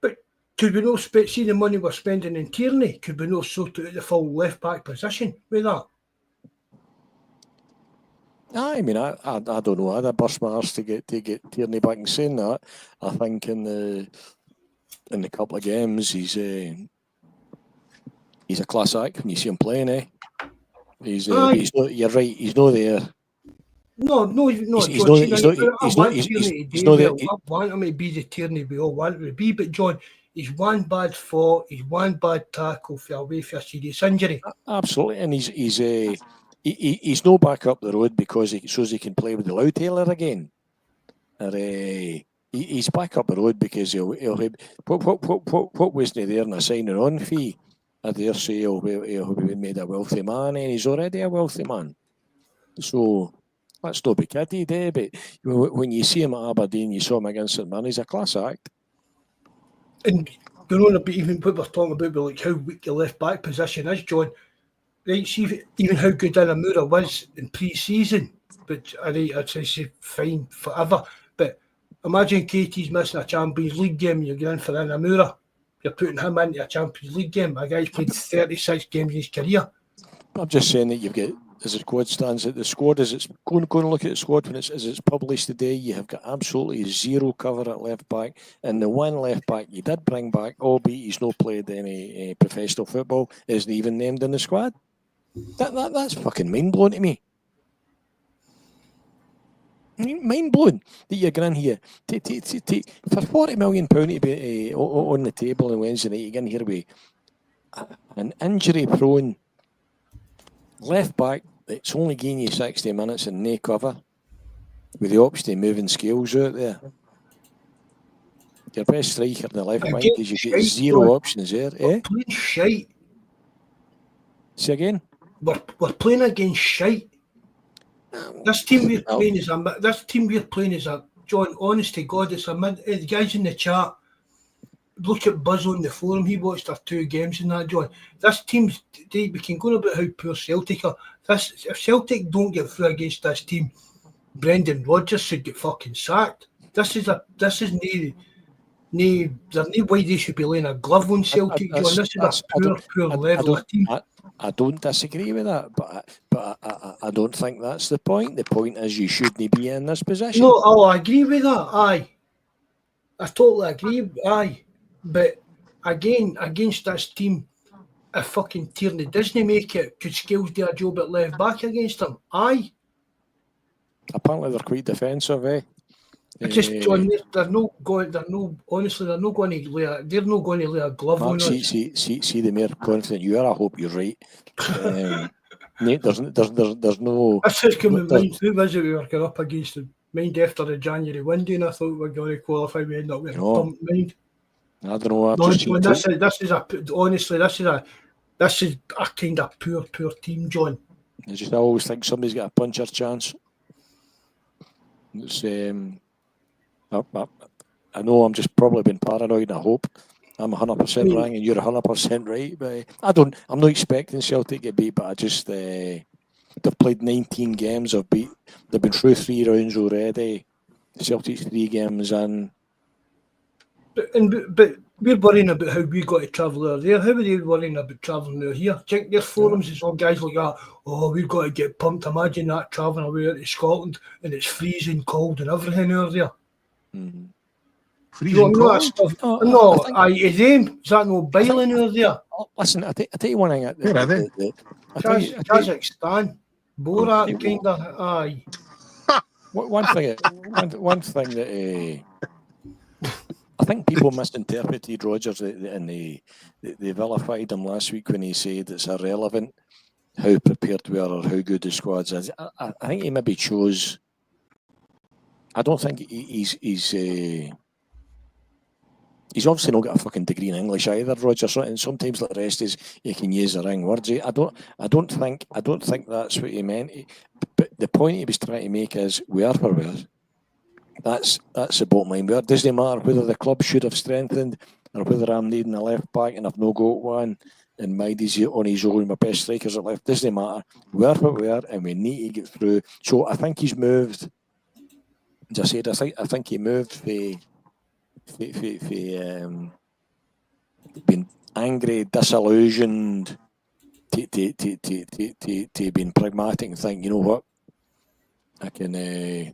But could we not see the money we're spending in Tierney? Could we not sort out the full left back position with that? I mean, I don't know. I'd burst my arse to get Tierney back. And saying that, I think in the couple of games he's He's a class act when you see him playing, eh? He's Aye. he's not, you're right, he's not there. No, He's John. not- See, he's now, not- I he's want not- Tierney he's to do not there. well. I want him to be the Tierney we all want him to be, but John, he's one bad fault, he's one bad tackle for away for a serious injury. Absolutely, and he's no back up the road because he shows he can play with the Loud Taylor again. Or, he's back up the road because he'll what wasn't there in a signing on fee? I dare say he'll be made a wealthy man, and he's already a wealthy man. So let's not be kidded, eh? But when you see him at Aberdeen, you saw him against St Mirren, he's a class act. And going on about even what we're talking about, like how weak the left back position is, John. Right, see even how good Anamura was in pre-season, but I'd say fine forever. But imagine Katie's missing a Champions League game and you're going for Anamura. You're putting him into a Champions League game. A guy's played 36 games in his career. I'm just saying that you've got, as the squad stands, the squad as it's go and look at the squad when it's published today. You have got absolutely zero cover at left back, and the one left back you did bring back, albeit he's not played any professional football, isn't even named in the squad. That's fucking mind blowing to me. Mind blowing that you're going here for £40 million to be on the table on Wednesday night. You're going here with an injury prone left back that's only giving you 60 minutes and no cover, with the option of moving Scales out there. Your best striker in the left wing because you get zero options there. We're playing shite. Say again? We're playing against shite. This team we're playing is a John. Honest to God, it's the guys in the chat. Look at Buzz on the forum. He watched our 2 games in that, John. This team's. We can go on about how poor Celtic are. If Celtic don't get through against this team, Brendan Rodgers should get fucking sacked. This is no way they should be laying a glove on Celtic, John. This is a poor level of team. I don't disagree with that, but I don't think that's the point. The point is you shouldn't be in this position. No, I agree with that. Aye, I totally agree. Aye, but again, against this team, if fucking Tierney doesn't make it, could Scales do a job at left back against him? Aye. Apparently they're quite defensive, eh? It's just John. They're not going to lay a glove Mark, on us. See, the more confident you are, I hope you're right. There's no. That's just coming mind. Who was it we were going up against? Mind after the January window, and I thought we were going to qualify. We ended up with a pumped mind. I don't know. This is a kind of poor team, John. I just always think somebody's got a puncher chance. It's I know I'm just probably being paranoid. I hope I'm 100% wrong and you're 100% right. But I'm not expecting Celtic to beat. But I just they've played 19 games. They've been through 3 rounds already. Celtic's 3 games in. But we're worrying about how we got to travel out there. How are they worrying about travelling out here? Check their forums. It's all guys like that. Oh, we've got to get pumped. Imagine that travelling away to Scotland and it's freezing cold and everything out there. Mm-hmm. Freezing cold? Is that no biling out there? Listen, I tell you one thing. Where are they? Kazakhstan. Borat, kind of. Aye. One thing that I think people misinterpreted Rodgers and they vilified him last week when he said it's irrelevant how prepared we are or how good the squad is. I think he maybe chose. I don't think he's obviously not got a fucking degree in English either, Rodgers. And sometimes like the rest is you can use the wrong words. I don't think that's what he meant. But the point he was trying to make is we are where we are. That's the bottom line. It doesn't matter whether the club should have strengthened or whether I'm needing a left back and I've no got one and Midy's on his own, my best strikers at left. Doesn't matter. We are where we are and we need to get through. So I think he's moved. As I said, I think he moved being angry, disillusioned, to being pragmatic and think, you know what, I can.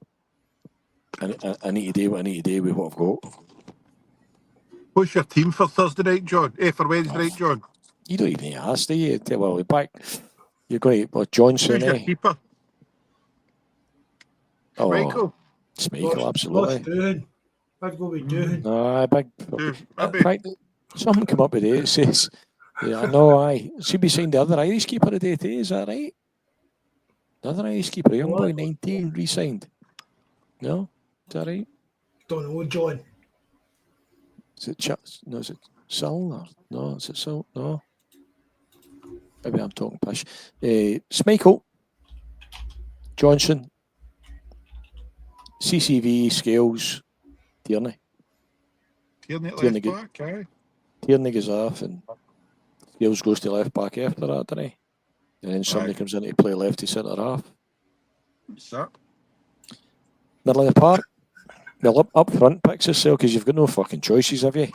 I need to do what I need to do with what I've got. What's your team for Thursday night, John? For Wednesday night, John? You don't even ask, do you? Well, we're back. You're going to Johnson, Who's your eh? keeper? Oh, Michael. Schmeichel, absolutely. Doing. I'd go with doing. No, big. Maybe. In fact, something come up today. It says, yeah, I know. Should be signed the other Irish keeper today. Is that right? The other Irish keeper, a young boy, 19, re-signed. No, is that right? Don't know, John. Is it No, is it Sil? No, is it Sil? No. Maybe I'm talking pish. Schmeichel, Johnson, CCV, Scales, Tierney. Tierney left back, aye. Tierney goes off and Scales goes to left back after that, doesn't he? And then somebody comes in to play lefty centre half. What's that? Middle of the park. Well, up front picks yourself because you've got no fucking choices, have you?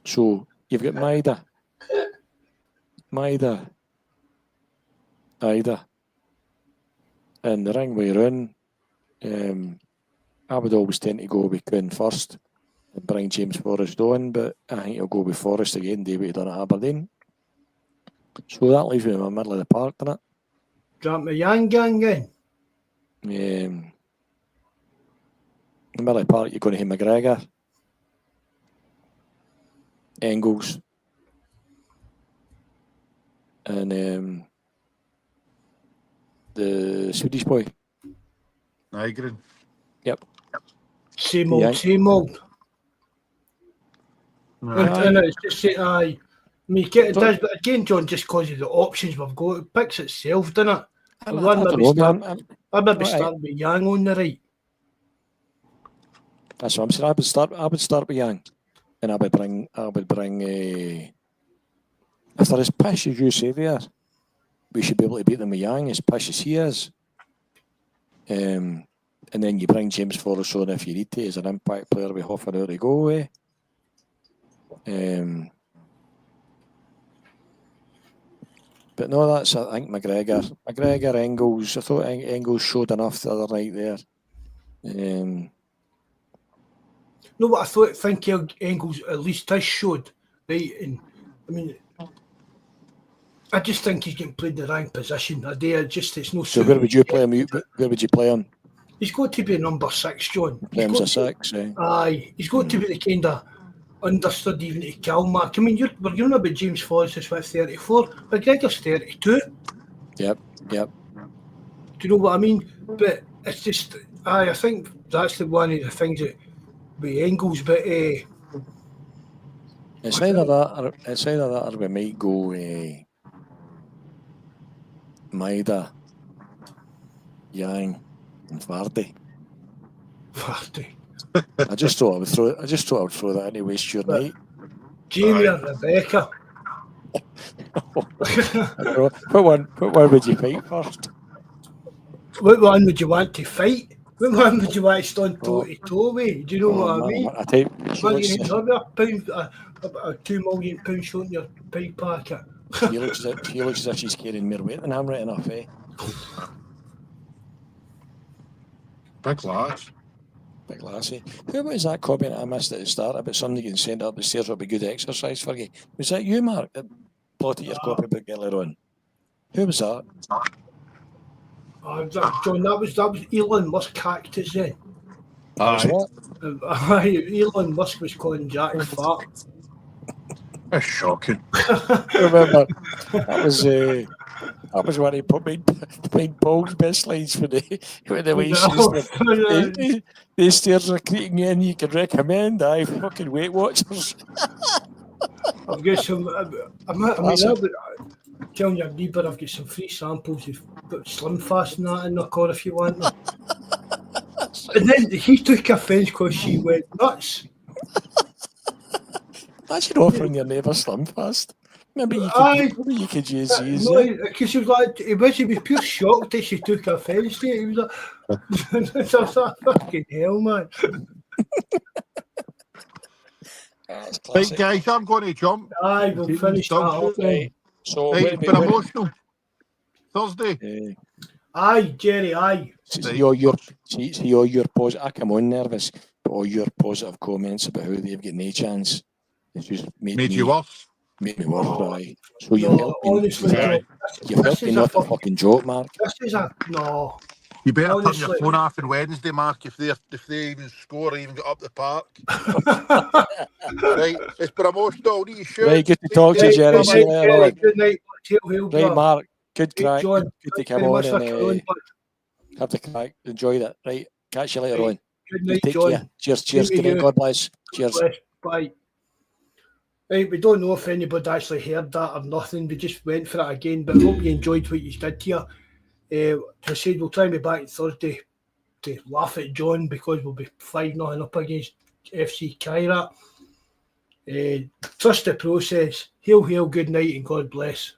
So you've got Maida, Ida, and the ring way round. I would always tend to go with Quinn first and bring James Forrest on, but I think I'll go with Forrest again, David done at Aberdeen. So that leaves me in the middle of the park, doesn't it? Drop my Yang gang in. The middle of the park, you're going to have McGregor, Engels, and the Swedish boy. Nygren. Yep. Same old. And it's just saying, aye. I mean, it does, but again, John, just because of the options we've got, it picks itself, doesn't it? I'd maybe start with Yang on the right. That's what I'm saying. I would start with Yang, and I would bring. If they're as pish as you say they are, we should be able to beat them with Yang as pish as he is. And then you bring James Forrest on if you need to as an impact player with half an hour to go away. But no, that's I think McGregor, Engels. I thought Engels showed enough the other night there. No, but I think Engels at least has showed, right? And I mean, I just think he's getting played the wrong position. It's no. So where would you play him? Where would you play him? He's got to be number 6, John. Play him as a 6, eh? Aye, he's got to be the kind of understood even to kill mark. I mean, we're going about James Forrest is 34, McGregor's 32. Yep. Do you know what I mean? But it's just, I think that's one of the things that with Engels, but it's either that or we might go Maida, Yang, and Vardy. I just thought I would throw that in waste your night. Jamie and Rebecca. What one would you fight first? What one would you want to fight? What one would you want to stand toe to toe with? Do you know what I mean? I tell you, a £2 million shot in your pay packet. He looks as if she's carrying more weight than I'm right enough, eh? Big lass. Big lassie. Who was that comment I missed at the start about somebody getting sent up the stairs would be good exercise for you? Was that you, Mark, that plotted your copybook earlier on? Who was that? John, that was Elon Musk cactus then. Aye. Elon Musk was calling Jack fat. That's shocking. Remember, that was when he put me Bawz best lines for the way he says these stairs are creating you and you can recommend fucking Weight Watchers. I've got some I'm telling your neighbour I've got some free samples of Slim Fast and that in the car if you want them. And then he took offence because she went nuts. Imagine offering your neighbour Slim Fast. Maybe you could use these. No, because she was like, he was pure shocked that she took offence to it. He was like, fucking hell, man. Right, guys, I'm going to jump. Aye, we'll finish that up. So, it's been emotional. Thursday. Aye, Jerry, aye. See all your positive. I come on nervous, but all your positive comments about how they've got no chance. It's just made you worse. Made me worse, aye. So you're No, helping. honestly, Aye. You're this helping is a not a fucking joke, Mark. This is a no. You better turn Honestly. your phone off on Wednesday, Mark, if they even score or even get up the park. Right, it's been emotional. You should. Right, good to talk to you, Jerry. Good See you night, later Jerry. on. Good night. Hail, Right, bro. Mark. Good Hey, crack. John, Good to thanks come very on much for and coming, bud. have the crack. Enjoy that. Right. Catch you later Right. on. Good You night, take John. care. Cheers. Same Cheers. to Good night. you. God bless. Cheers. Bless. Bye. Right, we don't know if anybody actually heard that or nothing. We just went for it again, but I hope you enjoyed what you did here. I said we'll try and be back Thursday to laugh at John because we'll be 5-0 up against FC Kairat. Trust the process. Hail, good night, and God bless.